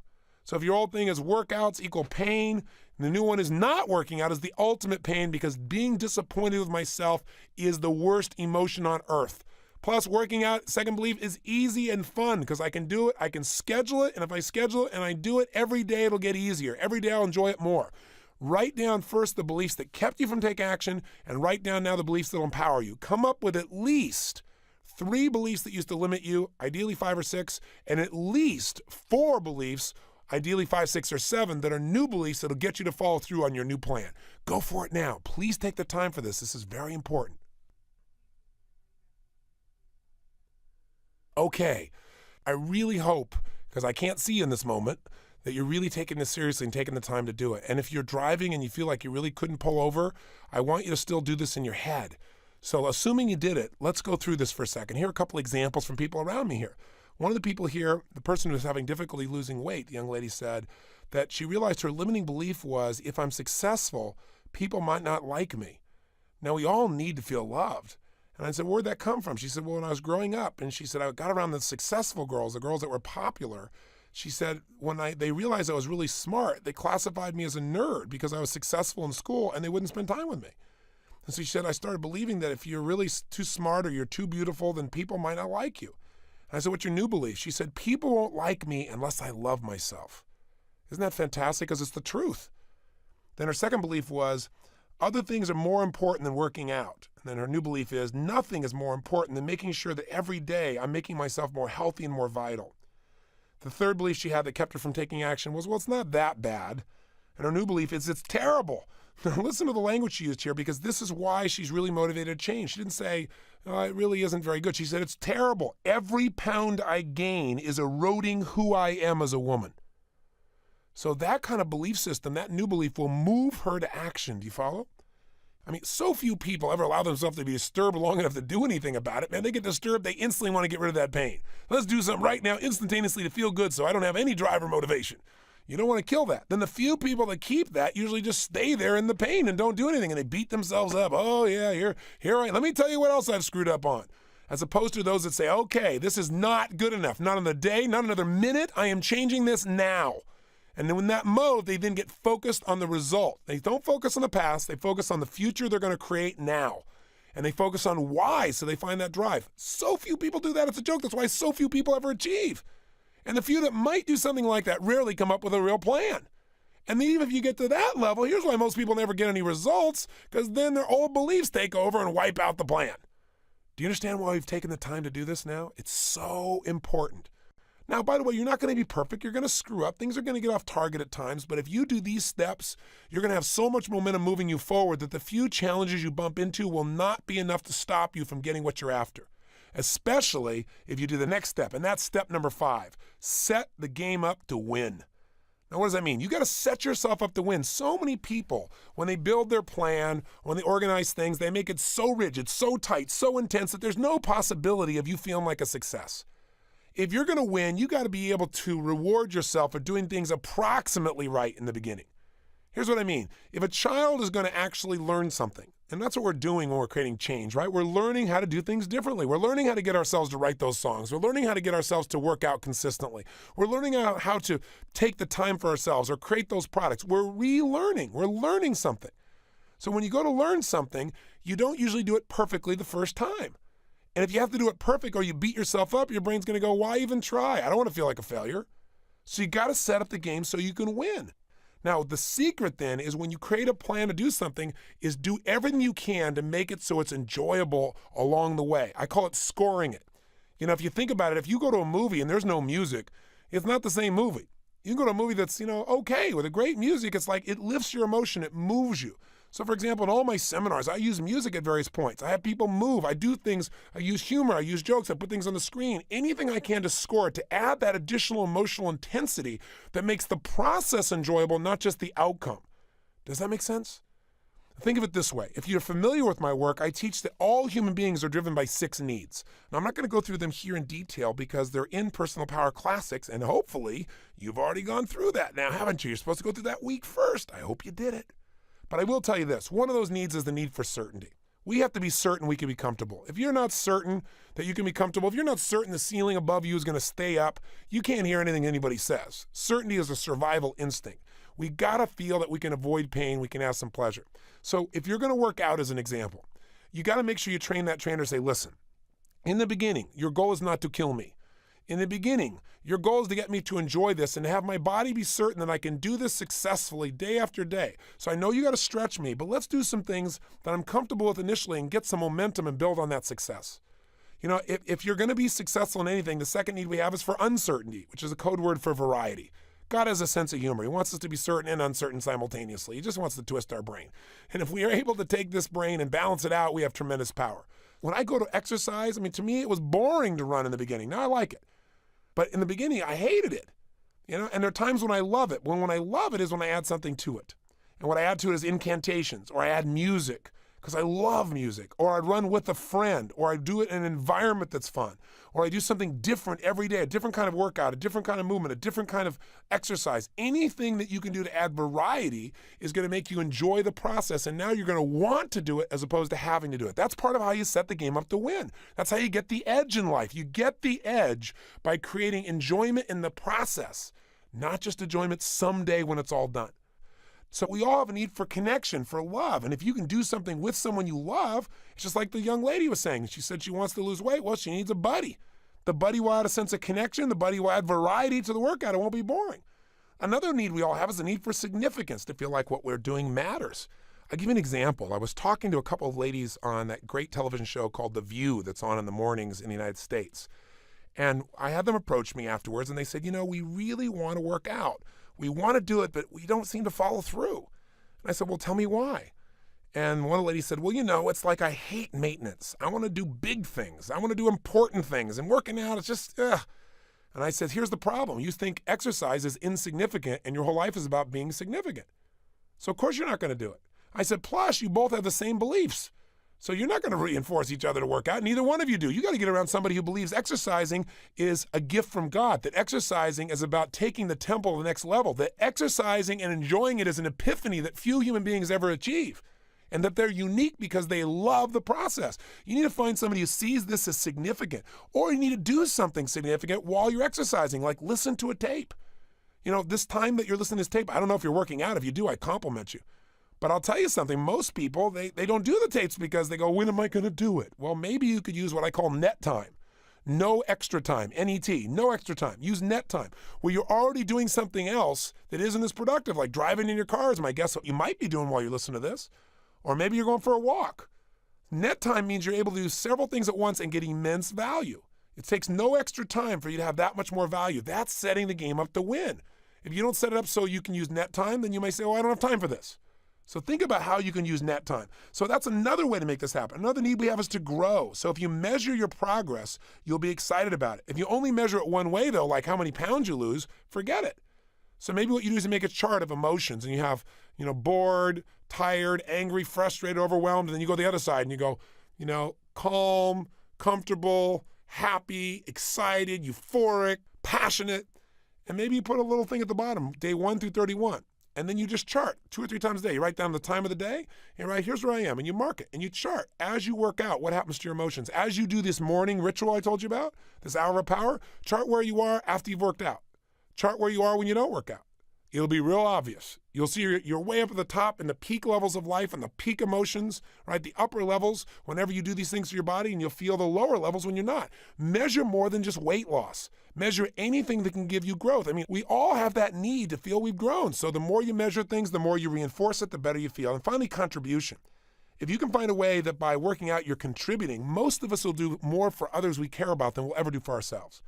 So if your old thing is workouts equal pain, and the new one is not working out is the ultimate pain because being disappointed with myself is the worst emotion on earth. Plus, working out, second belief, is easy and fun because I can do it, I can schedule it, and if I schedule it and I do it every day, it'll get easier. Every day I'll enjoy it more. Write down first the beliefs that kept you from taking action and write down now the beliefs that will empower you. Come up with at least 3 beliefs that used to limit you, ideally 5 or 6, and at least 4 beliefs, ideally 5, 6, or 7, that are new beliefs that'll get you to follow through on your new plan. Go for it now. Please take the time for this. This is very important. Okay, I really hope, because I can't see you in this moment, that you're really taking this seriously and taking the time to do it. And if you're driving and you feel like you really couldn't pull over, I want you to still do this in your head. So assuming you did it, let's go through this for a second. Here are a couple examples from people around me here. One of the people here, the person who's having difficulty losing weight, the young lady said that she realized her limiting belief was, if I'm successful, people might not like me. Now, we all need to feel loved. And I said, where'd that come from? She said, well, when I was growing up, and she said, I got around the successful girls, the girls that were popular. She said, when they realized I was really smart, they classified me as a nerd because I was successful in school and they wouldn't spend time with me. And so she said, I started believing that if you're really too smart or you're too beautiful, then people might not like you. And I said, what's your new belief? She said, people won't like me unless I love myself. Isn't that fantastic? Because it's the truth. Then her second belief was, other things are more important than working out. And then her new belief is, nothing is more important than making sure that every day I'm making myself more healthy and more vital. The third belief she had that kept her from taking action was, well, it's not that bad. And her new belief is, it's terrible. Now listen to the language she used here, because this is why she's really motivated to change. She didn't say, oh, it really isn't very good. She said, it's terrible. Every pound I gain is eroding who I am as a woman. So that kind of belief system, that new belief, will move her to action. Do you follow? I mean, so few people ever allow themselves to be disturbed long enough to do anything about it. Man, they get disturbed, they instantly want to get rid of that pain. Let's do something right now, instantaneously, to feel good so I don't have any drive or motivation. You don't want to kill that. Then the few people that keep that usually just stay there in the pain and don't do anything, and they beat themselves up. Oh, yeah, let me tell you what else I've screwed up on. As opposed to those that say, okay, this is not good enough. Not another day, not another minute. I am changing this now. And then in that mode, they then get focused on the result. They don't focus on the past. They focus on the future they're going to create now. And they focus on why, so they find that drive. So few people do that. It's a joke. That's why so few people ever achieve. And the few that might do something like that rarely come up with a real plan. And then even if you get to that level, here's why most people never get any results, because then their old beliefs take over and wipe out the plan. Do you understand why we've taken the time to do this now? It's so important. Now, by the way, you're not going to be perfect. You're going to screw up. Things are going to get off target at times. But if you do these steps, you're going to have so much momentum moving you forward that the few challenges you bump into will not be enough to stop you from getting what you're after, especially if you do the next step. And that's step number 5. Set the game up to win. Now, what does that mean? You got to set yourself up to win. So many people, when they build their plan, when they organize things, they make it so rigid, so tight, so intense that there's no possibility of you feeling like a success. If you're going to win, you got to be able to reward yourself for doing things approximately right in the beginning. Here's what I mean. If a child is going to actually learn something, and that's what we're doing when we're creating change, right? We're learning how to do things differently. We're learning how to get ourselves to write those songs. We're learning how to get ourselves to work out consistently. We're learning how to take the time for ourselves or create those products. We're relearning. We're learning something. So when you go to learn something, you don't usually do it perfectly the first time. And if you have to do it perfect or you beat yourself up, your brain's going to go, why even try? I don't want to feel like a failure. So you got to set up the game so you can win. Now, the secret then is when you create a plan to do something is do everything you can to make it so it's enjoyable along the way. I call it scoring it. You know, if you think about it, if you go to a movie and there's no music, it's not the same movie. You can go to a movie that's, okay, with a great music, it's like it lifts your emotion, it moves you. So, for example, in all my seminars, I use music at various points. I have people move. I do things. I use humor. I use jokes. I put things on the screen. Anything I can to score it, to add that additional emotional intensity that makes the process enjoyable, not just the outcome. Does that make sense? Think of it this way. If you're familiar with my work, I teach that all human beings are driven by 6 needs. Now, I'm not going to go through them here in detail because they're in Personal Power Classics, and hopefully you've already gone through that now, haven't you? You're supposed to go through that week first. I hope you did it. But I will tell you this. One of those needs is the need for certainty. We have to be certain we can be comfortable. If you're not certain that you can be comfortable, if you're not certain the ceiling above you is going to stay up, you can't hear anything anybody says. Certainty is a survival instinct. We got to feel that we can avoid pain, we can have some pleasure. So if you're going to work out, as an example, you got to make sure you train that trainer to say, listen, in the beginning, your goal is not to kill me. In the beginning, your goal is to get me to enjoy this and to have my body be certain that I can do this successfully day after day. So I know you got to stretch me, but let's do some things that I'm comfortable with initially and get some momentum and build on that success. You know, if you're going to be successful in anything, the second need we have is for uncertainty, which is a code word for variety. God has a sense of humor. He wants us to be certain and uncertain simultaneously. He just wants to twist our brain. And if we are able to take this brain and balance it out, we have tremendous power. When I go to exercise, to me, it was boring to run in the beginning. Now I like it. But in the beginning, I hated it. And there are times when I love it. When I love it is when I add something to it. And what I add to it is incantations, or I add music, because I love music, or I'd run with a friend, or I do it in an environment that's fun, or I do something different every day, a different kind of workout, a different kind of movement, a different kind of exercise. Anything that you can do to add variety is going to make you enjoy the process, and now you're going to want to do it as opposed to having to do it. That's part of how you set the game up to win. That's how you get the edge in life. You get the edge by creating enjoyment in the process, not just enjoyment someday when it's all done. So we all have a need for connection, for love. And if you can do something with someone you love, it's just like the young lady was saying. She said she wants to lose weight. Well, she needs a buddy. The buddy will add a sense of connection. The buddy will add variety to the workout. It won't be boring. Another need we all have is the need for significance, to feel like what we're doing matters. I'll give you an example. I was talking to a couple of ladies on that great television show called The View that's on in the mornings in the United States. And I had them approach me afterwards, and they said, we really want to work out. We want to do it, but we don't seem to follow through. And I said, well, tell me why. And one of the ladies said, well, it's like I hate maintenance. I want to do big things. I want to do important things. And working out, it's just, ugh. And I said, here's the problem. You think exercise is insignificant, and your whole life is about being significant. So, of course, you're not going to do it. I said, plus, you both have the same beliefs. So you're not going to reinforce each other to work out. Neither one of you do. You got to get around somebody who believes exercising is a gift from God, that exercising is about taking the temple to the next level, that exercising and enjoying it is an epiphany that few human beings ever achieve, and that they're unique because they love the process. You need to find somebody who sees this as significant, or you need to do something significant while you're exercising, like listen to a tape. This time that you're listening to this tape, I don't know if you're working out. If you do, I compliment you. But I'll tell you something, most people, they don't do the tapes because they go, when am I going to do it? Well, maybe you could use what I call net time. No extra time, N-E-T, no extra time. Use net time, where you're already doing something else that isn't as productive, like driving in your car is my guess what you might be doing while you listen to this. Or maybe you're going for a walk. Net time means you're able to do several things at once and get immense value. It takes no extra time for you to have that much more value. That's setting the game up to win. If you don't set it up so you can use net time, then you may say, I don't have time for this. So think about how you can use net time. So that's another way to make this happen. Another need we have is to grow. So if you measure your progress, you'll be excited about it. If you only measure it one way, though, like how many pounds you lose, forget it. So maybe what you do is you make a chart of emotions, and you have, bored, tired, angry, frustrated, overwhelmed, and then you go to the other side and you go, calm, comfortable, happy, excited, euphoric, passionate. And maybe you put a little thing at the bottom, day 1 through 31. And then you just chart 2 or 3 times a day. You write down the time of the day, and write, here's where I am, and you mark it, and you chart. As you work out, what happens to your emotions? As you do this morning ritual I told you about, this hour of power, chart where you are after you've worked out. Chart where you are when you don't work out. It'll be real obvious. You'll see you're way up at the top in the peak levels of life and the peak emotions, right? The upper levels whenever you do these things to your body, and you'll feel the lower levels when you're not. Measure more than just weight loss. Measure anything that can give you growth. We all have that need to feel we've grown. So the more you measure things, the more you reinforce it, the better you feel. And finally, contribution. If you can find a way that by working out you're contributing, most of us will do more for others we care about than we'll ever do for ourselves.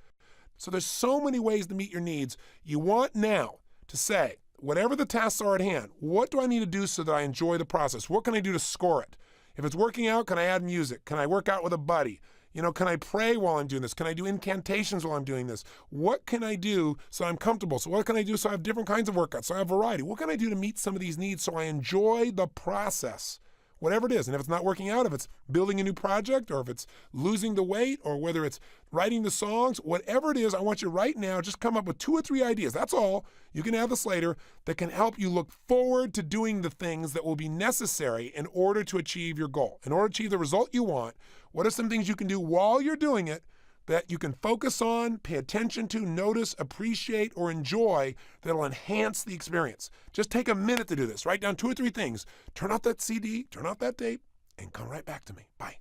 So there's so many ways to meet your needs. You want now to say, whatever the tasks are at hand, what do I need to do so that I enjoy the process? What can I do to score it? If it's working out, can I add music? Can I work out with a buddy? Can I pray while I'm doing this? Can I do incantations while I'm doing this? What can I do so I'm comfortable? So what can I do so I have different kinds of workouts, so I have variety? What can I do to meet some of these needs so I enjoy the process? Whatever it is. And if it's not working out, if it's building a new project, or if it's losing the weight, or whether it's writing the songs, whatever it is, I want you right now, just come up with 2 or 3 ideas. That's all. You can have this later that can help you look forward to doing the things that will be necessary in order to achieve your goal. In order to achieve the result you want, what are some things you can do while you're doing it that you can focus on, pay attention to, notice, appreciate, or enjoy that'll enhance the experience? Just take a minute to do this. Write down 2 or 3 things. Turn off that CD, turn off that tape, and come right back to me. Bye.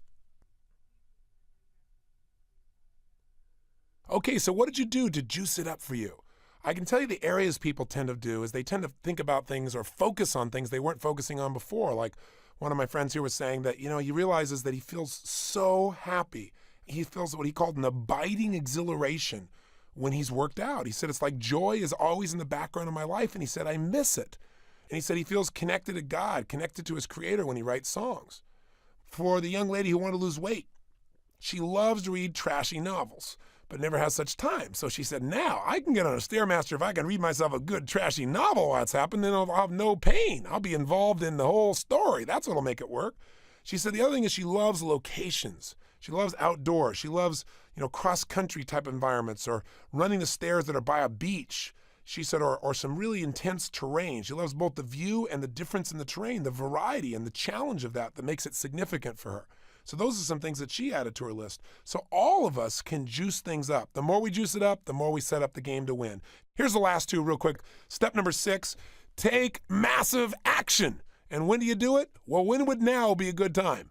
Okay, so what did you do to juice it up for you? I can tell you the areas people tend to do is they tend to think about things or focus on things they weren't focusing on before. Like one of my friends here was saying that, he realizes that he feels so happy. He feels what he called an abiding exhilaration when he's worked out. He said, it's like joy is always in the background of my life. And he said, I miss it. And he said he feels connected to God, connected to his creator when he writes songs. For the young lady who wanted to lose weight, she loves to read trashy novels, but never has such time. So she said, now I can get on a Stairmaster if I can read myself a good trashy novel while it's happened, then I'll have no pain. I'll be involved in the whole story. That's what'll make it work. She said the other thing is she loves locations. She loves outdoors. She loves, cross-country type environments, or running the stairs that are by a beach. She said, or some really intense terrain. She loves both the view and the difference in the terrain, the variety and the challenge of that makes it significant for her. So those are some things that she added to her list. So all of us can juice things up. The more we juice it up, the more we set up the game to win. Here's the last 2 real quick. Step number 6, take massive action. And when do you do it? Well, when would now be a good time?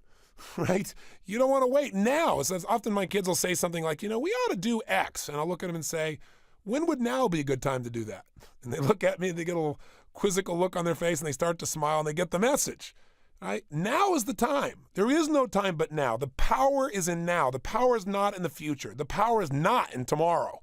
Right? You don't want to wait now. So often my kids will say something like, we ought to do X. And I'll look at them and say, when would now be a good time to do that? And they look at me and they get a little quizzical look on their face and they start to smile and they get the message. Right? Now is the time. There is no time but now. The power is in now. The power is not in the future. The power is not in tomorrow.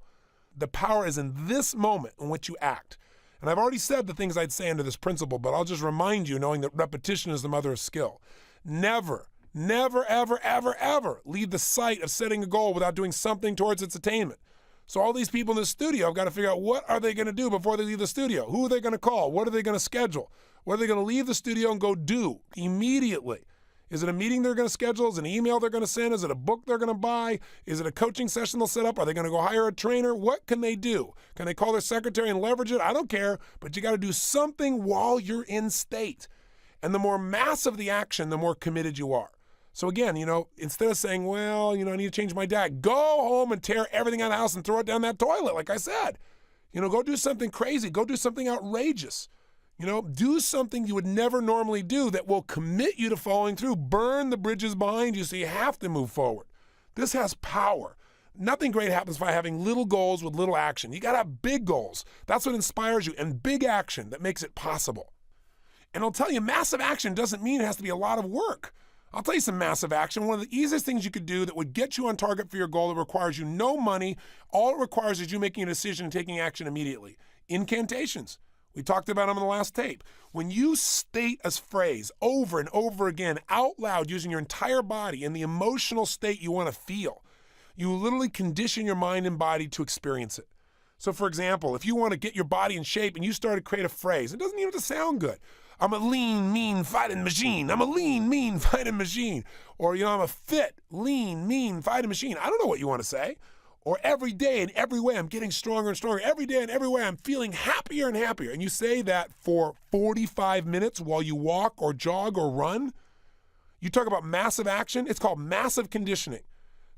The power is in this moment in which you act. And I've already said the things I'd say under this principle, but I'll just remind you, knowing that repetition is the mother of skill. Never, ever, ever, ever leave the sight of setting a goal without doing something towards its attainment. So all these people in the studio have got to figure out what are they going to do before they leave the studio? Who are they going to call? What are they going to schedule? What are they going to leave the studio and go do immediately? Is it a meeting they're going to schedule? Is it an email they're going to send? Is it a book they're going to buy? Is it a coaching session they'll set up? Are they going to go hire a trainer? What can they do? Can they call their secretary and leverage it? I don't care, but you got to do something while you're in state. And the more massive the action, the more committed you are. So again, instead of saying, well, I need to change my diet, go home and tear everything out of the house and throw it down that toilet, like I said. Go do something crazy. Go do something outrageous. Do something you would never normally do that will commit you to following through. Burn the bridges behind you so you have to move forward. This has power. Nothing great happens by having little goals with little action. You got to have big goals. That's what inspires you, and big action that makes it possible. And I'll tell you, massive action doesn't mean it has to be a lot of work. I'll tell you some massive action. One of the easiest things you could do that would get you on target for your goal that requires you no money, all it requires is you making a decision and taking action immediately. Incantations. We talked about them in the last tape. When you state a phrase over and over again out loud using your entire body in the emotional state you want to feel, you literally condition your mind and body to experience it. So for example, if you want to get your body in shape and you start to create a phrase, it doesn't even have to sound good. I'm a lean, mean, fighting machine. I'm a lean, mean, fighting machine. Or, I'm a fit, lean, mean, fighting machine. I don't know what you want to say. Or every day in every way, I'm getting stronger and stronger. Every day in every way, I'm feeling happier and happier. And you say that for 45 minutes while you walk or jog or run. You talk about massive action. It's called massive conditioning.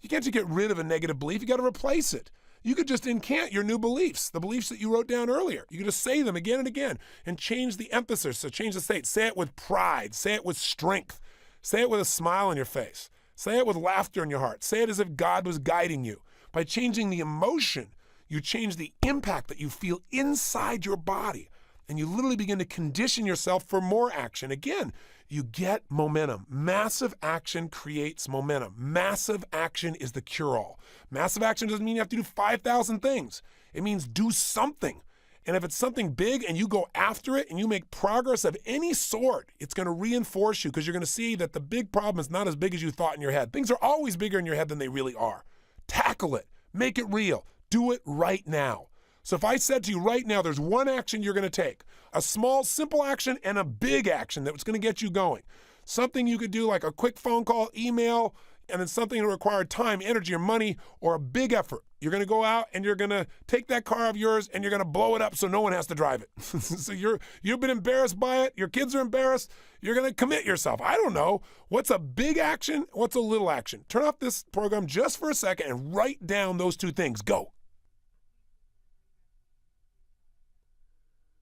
You can't just get rid of a negative belief. You got to replace it. You could just incant your new beliefs, the beliefs that you wrote down earlier. You could just say them again and again and change the emphasis. So change the state. Say it with pride. Say it with strength. Say it with a smile on your face. Say it with laughter in your heart. Say it as if God was guiding you. By changing the emotion, you change the impact that you feel inside your body. And you literally begin to condition yourself for more action. Again, you get momentum. Massive action creates momentum. Massive action is the cure-all. Massive action doesn't mean you have to do 5,000 things. It means do something. And if it's something big and you go after it and you make progress of any sort, it's going to reinforce you because you're going to see that the big problem is not as big as you thought in your head. Things are always bigger in your head than they really are. Tackle it. Make it real. Do it right now. So if I said to you right now, there's one action you're going to take, a small, simple action and a big action that's going to get you going. Something you could do like a quick phone call, email, and then something that required time, energy, or money, or a big effort. You're going to go out and you're going to take that car of yours and you're going to blow it up so no one has to drive it. So you've been embarrassed by it. Your kids are embarrassed. You're going to commit yourself. I don't know. What's a big action? What's a little action? Turn off this program just for a second and write down those two things. Go.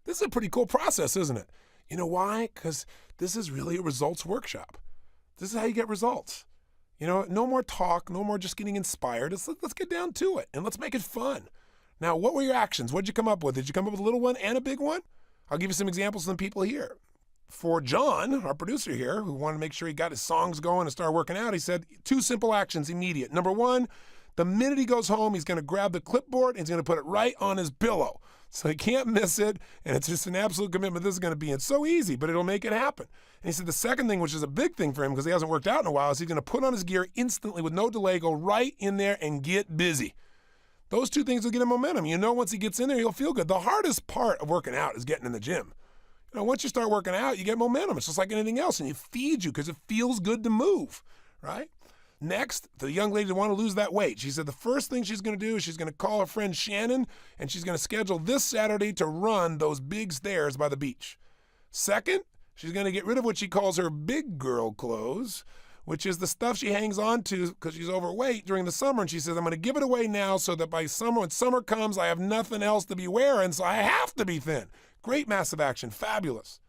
This is a pretty cool process, isn't it? You know why? Because this is really a results workshop. This is how you get results. You know, no more talk, no more just getting inspired. Let's get down to it and let's make it fun. Now, what were your actions? What did you come up with? Did you come up with a little one and a big one? I'll give you some examples from the people here. For John, our producer here, who wanted to make sure he got his songs going and start working out, he said 2 simple actions, immediate. Number 1, the minute he goes home, he's going to grab the clipboard and he's going to put it right on his pillow. So he can't miss it, and it's just an absolute commitment. This is going to be, it's so easy, but it'll make it happen. And he said the second thing, which is a big thing for him because he hasn't worked out in a while, is he's going to put on his gear instantly with no delay, go right in there and get busy. Those 2 things will get him momentum. You know, once he gets in there, he'll feel good. The hardest part of working out is getting in the gym. You know, once you start working out, you get momentum. It's just like anything else, and it feeds you because it feels good to move, right? Next, the young lady that wanted to lose that weight. She said the first thing she's going to do is she's going to call her friend Shannon, and she's going to schedule this Saturday to run those big stairs by the beach. Second, she's going to get rid of what she calls her big girl clothes, which is the stuff she hangs on to because she's overweight during the summer. And she says, I'm going to give it away now so that by summer, when summer comes, I have nothing else to be wearing, so I have to be thin. Great massive action. Fabulous.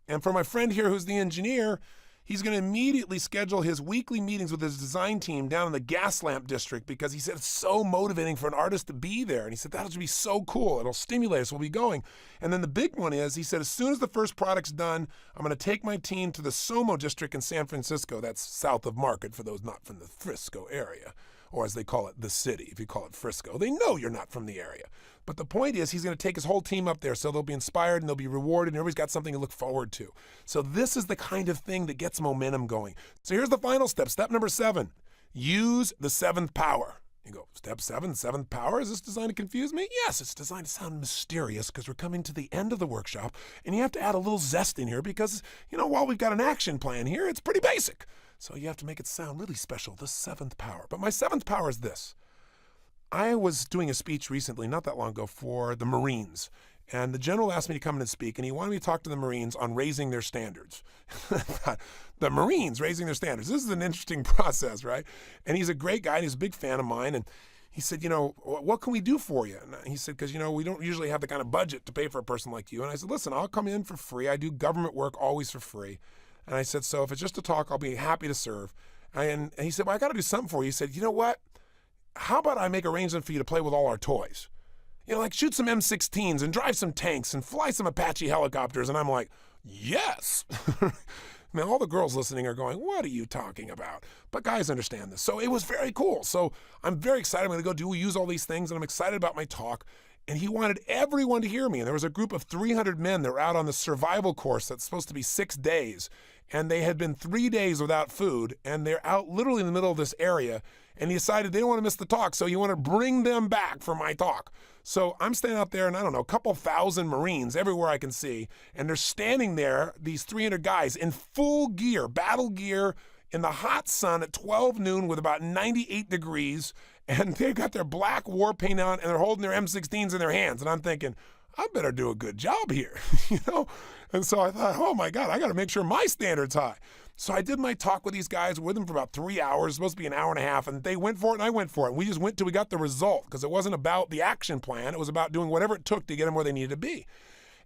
And for my friend here who's the engineer, he's going to immediately schedule his weekly meetings with his design team down in the gas lamp district because he said it's so motivating for an artist to be there. And he said, that'll be so cool. It'll stimulate us. We'll be going. And then the big one is, he said, as soon as the first product's done, I'm going to take my team to the Somo district in San Francisco. That's south of Market for those not from the Frisco area, or as they call it, the city. If you call it Frisco, they know you're not from the area. But the point is, he's going to take his whole team up there so they'll be inspired and they'll be rewarded and everybody's got something to look forward to. So this is the kind of thing that gets momentum going. So here's the final step. Step number 7, use the 7th power. You go, step 7, 7th power? Is this designed to confuse me? Yes, it's designed to sound mysterious because we're coming to the end of the workshop and you have to add a little zest in here because, you know, while we've got an action plan here, it's pretty basic. So you have to make it sound really special, the 7th power. But my 7th power is this. I was doing a speech recently, not that long ago, for the Marines. And the general asked me to come in and speak, and he wanted me to talk to the Marines on raising their standards. The Marines raising their standards. This is an interesting process, right? And he's a great guy, and he's a big fan of mine. And he said, you know, what can we do for you? And he said, because, you know, we don't usually have the kind of budget to pay for a person like you. And I said, listen, I'll come in for free. I do government work always for free. And I said, so if it's just a talk, I'll be happy to serve. And he said, well, I got to do something for you. He said, you know what? How about I make arrangements for you to play with all our toys? You know, like shoot some M16s and drive some tanks and fly some Apache helicopters. And I'm like, yes. Now, all the girls listening are going, what are you talking about? But guys understand this. So it was very cool. So I'm very excited. I'm going to go use all these things, and I'm excited about my talk. And he wanted everyone to hear me. And there was a group of 300 men that were out on the survival course that's supposed to be 6 days. And they had been 3 days without food. And they're out literally in the middle of this area. And he decided they don't want to miss the talk. So he wanted to bring them back for my talk. So I'm standing out there, and I don't know, a couple thousand Marines everywhere I can see. And they're standing there, these 300 guys in full gear, battle gear, in the hot sun at 12 noon with about 98 degrees. And they've got their black war paint on, and they're holding their M16s in their hands. And I'm thinking, I better do a good job here, you know? And so I thought, oh my God, I got to make sure my standard's high. So I did my talk with these guys, with them for about 3 hours, supposed to be an hour and a half, and they went for it and I went for it. And we just went till we got the result, because it wasn't about the action plan. It was about doing whatever it took to get them where they needed to be.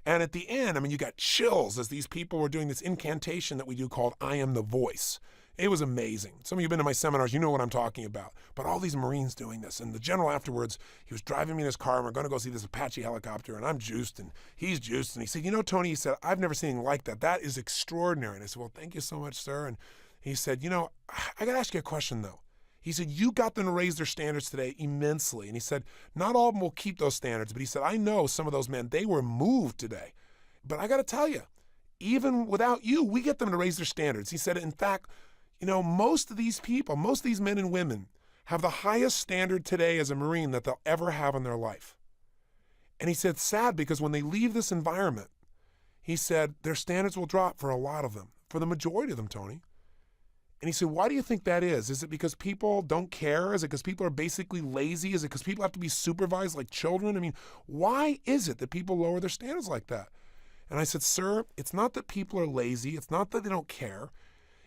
And at the end, I mean, you got chills as these people were doing this incantation that we do called I Am the Voice. It was amazing. Some of you have been to my seminars, you know what I'm talking about. But all these Marines doing this, and the general afterwards, he was driving me in his car, and we're going to go see this Apache helicopter, and I'm juiced, and he's juiced. And he said, you know, Tony, he said, I've never seen anything like that. That is extraordinary. And I said, well, thank you so much, sir. And he said, you know, I got to ask you a question, though. He said, you got them to raise their standards today immensely. And he said, not all of them will keep those standards. But he said, I know some of those men, they were moved today. But I got to tell you, even without you, we get them to raise their standards. He said, in fact, most of these people, most of these men and women have the highest standard today as a Marine that they'll ever have in their life. And he said, it's sad because when they leave this environment, he said, their standards will drop for a lot of them, for the majority of them, Tony. And he said, why do you think that is? Is it because people don't care? Is it because people are basically lazy? Is it because people have to be supervised like children? I mean, why is it that people lower their standards like that? And I said, sir, it's not that people are lazy. It's not that they don't care.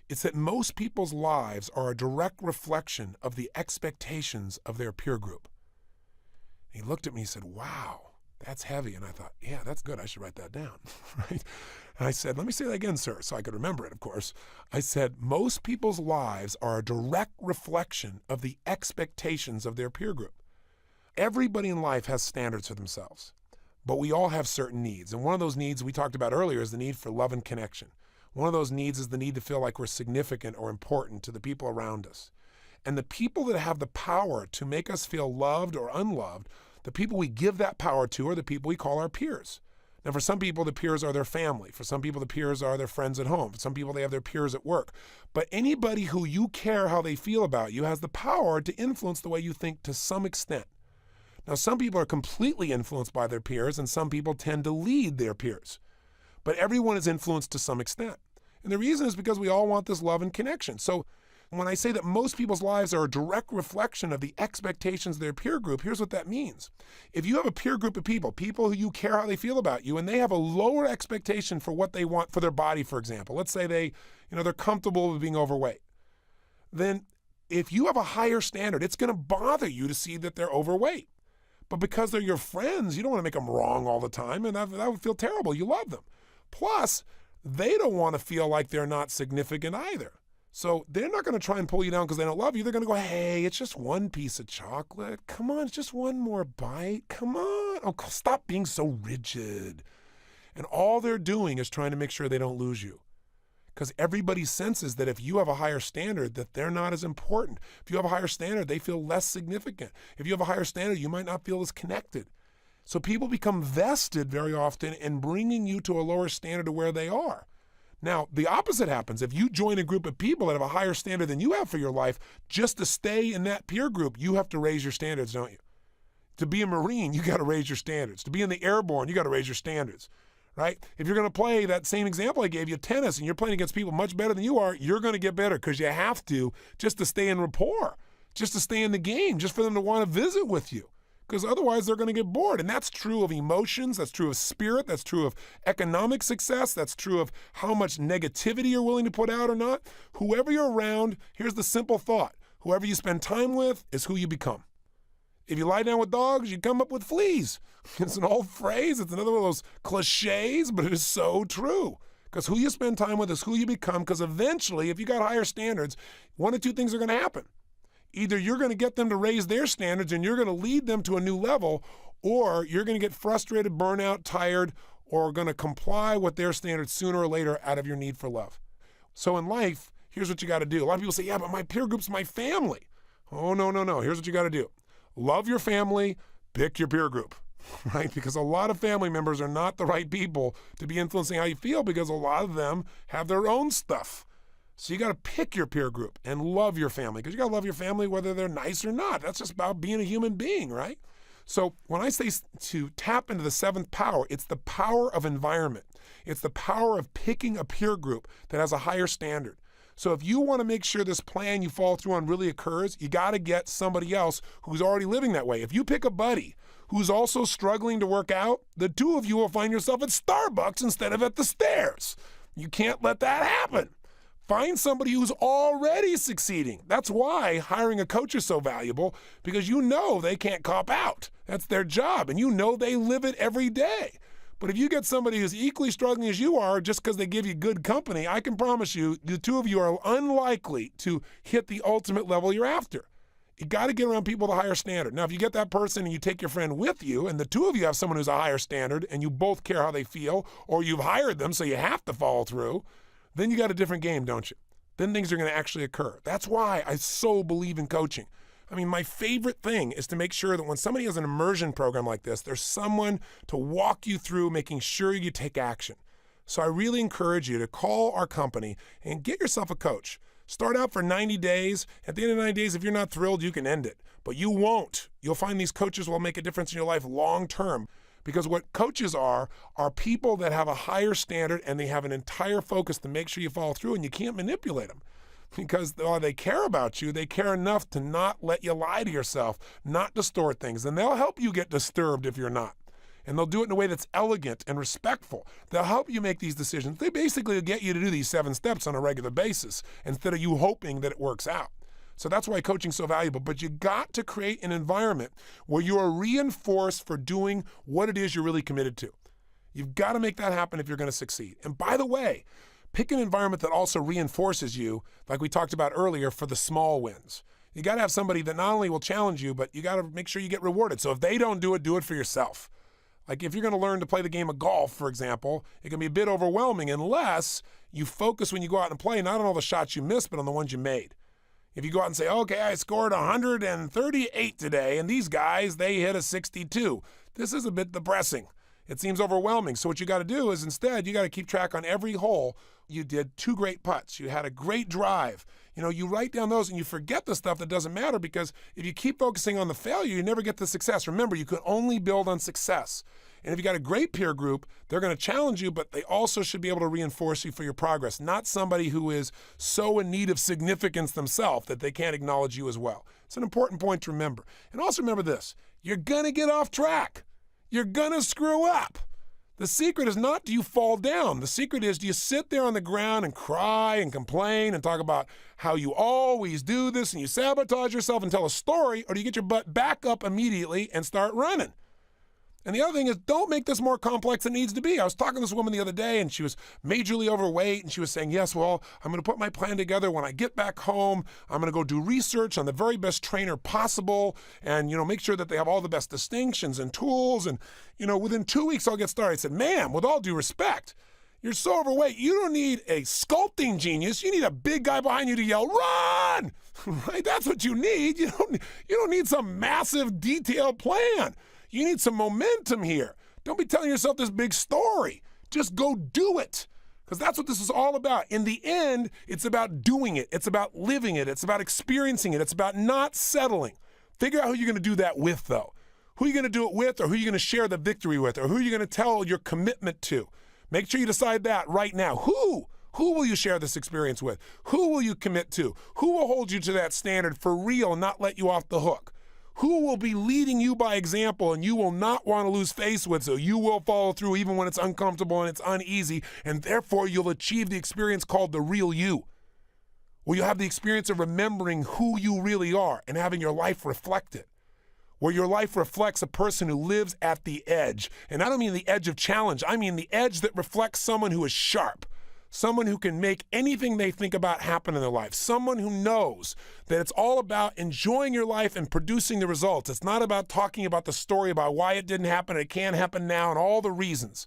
It's that most people's lives are a direct reflection of the expectations of their peer group. And he looked at me and said, wow, that's heavy. And I thought, yeah, that's good. I should write that down, right? And I said, let me say that again, sir, so I could remember it, of course. I said, most people's lives are a direct reflection of the expectations of their peer group. Everybody in life has standards for themselves, but we all have certain needs. And one of those needs we talked about earlier is the need for love and connection. One of those needs is the need to feel like we're significant or important to the people around us. And the people that have the power to make us feel loved or unloved, the people we give that power to are the people we call our peers. Now, for some people, the peers are their family. For some people, the peers are their friends at home. For some people, they have their peers at work. But anybody who you care how they feel about you has the power to influence the way you think to some extent. Now, some people are completely influenced by their peers, and some people tend to lead their peers. But everyone is influenced to some extent. And the reason is because we all want this love and connection. So when I say that most people's lives are a direct reflection of the expectations of their peer group, here's what that means. If you have a peer group of people who you care how they feel about you, and they have a lower expectation for what they want for their body, for example, let's say they're comfortable with being overweight, then if you have a higher standard, it's going to bother you to see that they're overweight. But because they're your friends, you don't want to make them wrong all the time, and that would feel terrible. You love them. Plus, they don't want to feel like they're not significant either. So they're not going to try and pull you down because they don't love you. They're going to go, hey, it's just one piece of chocolate. Come on, it's just one more bite. Come on. Oh, stop being so rigid. And all they're doing is trying to make sure they don't lose you. Because everybody senses that if you have a higher standard, that they're not as important. If you have a higher standard, they feel less significant. If you have a higher standard, you might not feel as connected. So people become vested very often in bringing you to a lower standard to where they are. Now, the opposite happens. If you join a group of people that have a higher standard than you have for your life, just to stay in that peer group, you have to raise your standards, don't you? To be a Marine, you got to raise your standards. To be in the airborne, you got to raise your standards, right? If you're going to play that same example I gave you, tennis, and you're playing against people much better than you are, you're going to get better because you have to, just to stay in rapport, just to stay in the game, just for them to want to visit with you. Because otherwise they're going to get bored. And that's true of emotions, that's true of spirit, that's true of economic success, that's true of how much negativity you're willing to put out or not. Whoever you're around, here's the simple thought. Whoever you spend time with is who you become. If you lie down with dogs, you come up with fleas. It's an old phrase, it's another one of those cliches, but it is so true. Because who you spend time with is who you become, because eventually, if you got higher standards, one of two things are going to happen. Either you're going to get them to raise their standards and you're going to lead them to a new level, or you're going to get frustrated, burnout, tired, or going to comply with their standards sooner or later out of your need for love. So in life, here's what you got to do. A lot of people say, yeah, but my peer group's my family. Oh, no. Here's what you got to do. Love your family, pick your peer group, right? Because a lot of family members are not the right people to be influencing how you feel because a lot of them have their own stuff. So you got to pick your peer group and love your family because you got to love your family whether they're nice or not. That's just about being a human being, right? So when I say to tap into the seventh power, it's the power of environment. It's the power of picking a peer group that has a higher standard. So if you want to make sure this plan you follow through on really occurs, you got to get somebody else who's already living that way. If you pick a buddy who's also struggling to work out, the two of you will find yourself at Starbucks instead of at the stairs. You can't let that happen. Find somebody who's already succeeding. That's why hiring a coach is so valuable, because you know they can't cop out. That's their job, and you know they live it every day. But if you get somebody who's equally struggling as you are just because they give you good company, I can promise you the two of you are unlikely to hit the ultimate level you're after. You got to get around people with a higher standard. Now, if you get that person and you take your friend with you, and the two of you have someone who's a higher standard, and you both care how they feel, or you've hired them so you have to follow through, then you got a different game, don't you? then things are going to actually occur. That's why I so believe in coaching. I mean, my favorite thing is to make sure that when somebody has an immersion program like this, there's someone to walk you through making sure you take action. So I really encourage you to call our company and get yourself a coach. Start out for 90 days. At the end of 90 days, if you're not thrilled, you can end it. But you won't. You'll find these coaches will make a difference in your life long term. Because what coaches are people that have a higher standard and they have an entire focus to make sure you follow through, and you can't manipulate them. Because while they care about you, they care enough to not let you lie to yourself, not distort things. And they'll help you get disturbed if you're not. And they'll do it in a way that's elegant and respectful. They'll help you make these decisions. They basically get you to do these 7 steps on a regular basis instead of you hoping that it works out. So that's why coaching's so valuable. But you got to create an environment where you are reinforced for doing what it is you're really committed to. You've got to make that happen if you're going to succeed. And by the way, pick an environment that also reinforces you, like we talked about earlier, for the small wins. You got to have somebody that not only will challenge you, but you got to make sure you get rewarded. So if they don't do it for yourself. Like if you're going to learn to play the game of golf, for example, it can be a bit overwhelming unless you focus when you go out and play, not on all the shots you missed, but on the ones you made. If you go out and say, okay, I scored 138 today, and these guys, they hit a 62. This is a bit depressing. It seems overwhelming. So what you got to do is instead, you got to keep track on every hole. You did 2 great putts. You had a great drive. You write down those and you forget the stuff that doesn't matter, because if you keep focusing on the failure, you never get the success. Remember, you can only build on success. And if you got a great peer group, they're going to challenge you, but they also should be able to reinforce you for your progress, not somebody who is so in need of significance themselves that they can't acknowledge you as well. It's an important point to remember. And also remember this, you're going to get off track. You're going to screw up. The secret is not do you fall down. The secret is do you sit there on the ground and cry and complain and talk about how you always do this and you sabotage yourself and tell a story, or do you get your butt back up immediately and start running? And the other thing is, don't make this more complex than it needs to be. I was talking to this woman the other day, and she was majorly overweight, and she was saying, yes, well, I'm going to put my plan together. When I get back home, I'm going to go do research on the very best trainer possible and, make sure that they have all the best distinctions and tools. And, within 2 weeks, I'll get started. I said, ma'am, with all due respect, you're so overweight. You don't need a sculpting genius. You need a big guy behind you to yell, run! Right? That's what you need. You don't need some massive detailed plan. You need some momentum here. Don't be telling yourself this big story. Just go do it, because that's what this is all about. In the end, it's about doing it. It's about living it. It's about experiencing it. It's about not settling. Figure out who you're going to do that with, though. Who are you going to do it with, or who are you going to share the victory with, or who are you going to tell your commitment to? Make sure you decide that right now. Who will you share this experience with? Who will you commit to? Who will hold you to that standard for real and not let you off the hook? Who will be leading you by example and you will not want to lose face with, so you will follow through even when it's uncomfortable and it's uneasy, and therefore you'll achieve the experience called the real you, where you'll have the experience of remembering who you really are and having your life reflect it, where your life reflects a person who lives at the edge. And I don't mean the edge of challenge. I mean the edge that reflects someone who is sharp, someone who can make anything they think about happen in their life, someone who knows that it's all about enjoying your life and producing the results. It's not about talking about the story about why it didn't happen, it can't happen now, and all the reasons.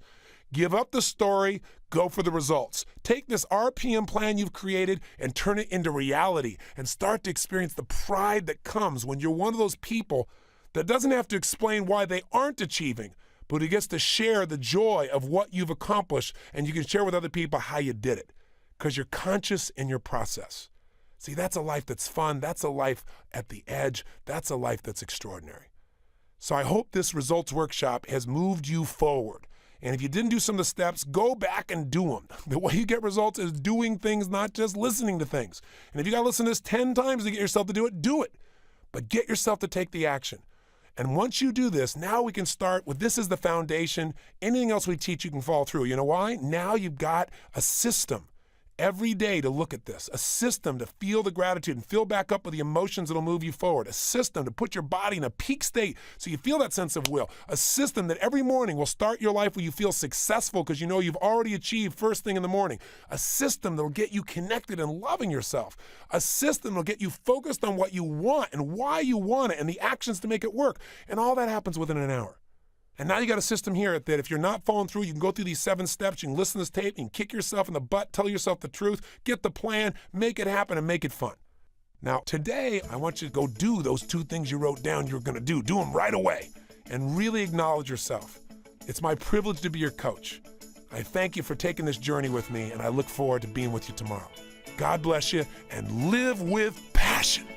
Give up the story, go for the results. Take this RPM plan you've created and turn it into reality, and start to experience the pride that comes when you're one of those people that doesn't have to explain why they aren't achieving, but who gets to share the joy of what you've accomplished, and you can share with other people how you did it, because you're conscious in your process. See, that's a life that's fun. That's a life at the edge. That's a life that's extraordinary. So I hope this results workshop has moved you forward. And if you didn't do some of the steps, go back and do them. The way you get results is doing things, not just listening to things. And if you got to listen to this 10 times to get yourself to do it, do it. But get yourself to take the action. And once you do this, now we can start with this as the foundation. Anything else we teach, you can follow through. You know why? Now you've got a system every day to look at this, a system to feel the gratitude and fill back up with the emotions that'll move you forward, a system to put your body in a peak state so you feel that sense of will, a system that every morning will start your life where you feel successful because you know you've already achieved first thing in the morning, a system that'll get you connected and loving yourself, a system that'll get you focused on what you want and why you want it and the actions to make it work. And all that happens within an hour. And now you got a system here that if you're not following through, you can go through these 7 steps, you can listen to this tape, you can kick yourself in the butt, tell yourself the truth, get the plan, make it happen, and make it fun. Now, today, I want you to go do those 2 things you wrote down you were gonna do. Do them right away and really acknowledge yourself. It's my privilege to be your coach. I thank you for taking this journey with me, and I look forward to being with you tomorrow. God bless you, and live with passion.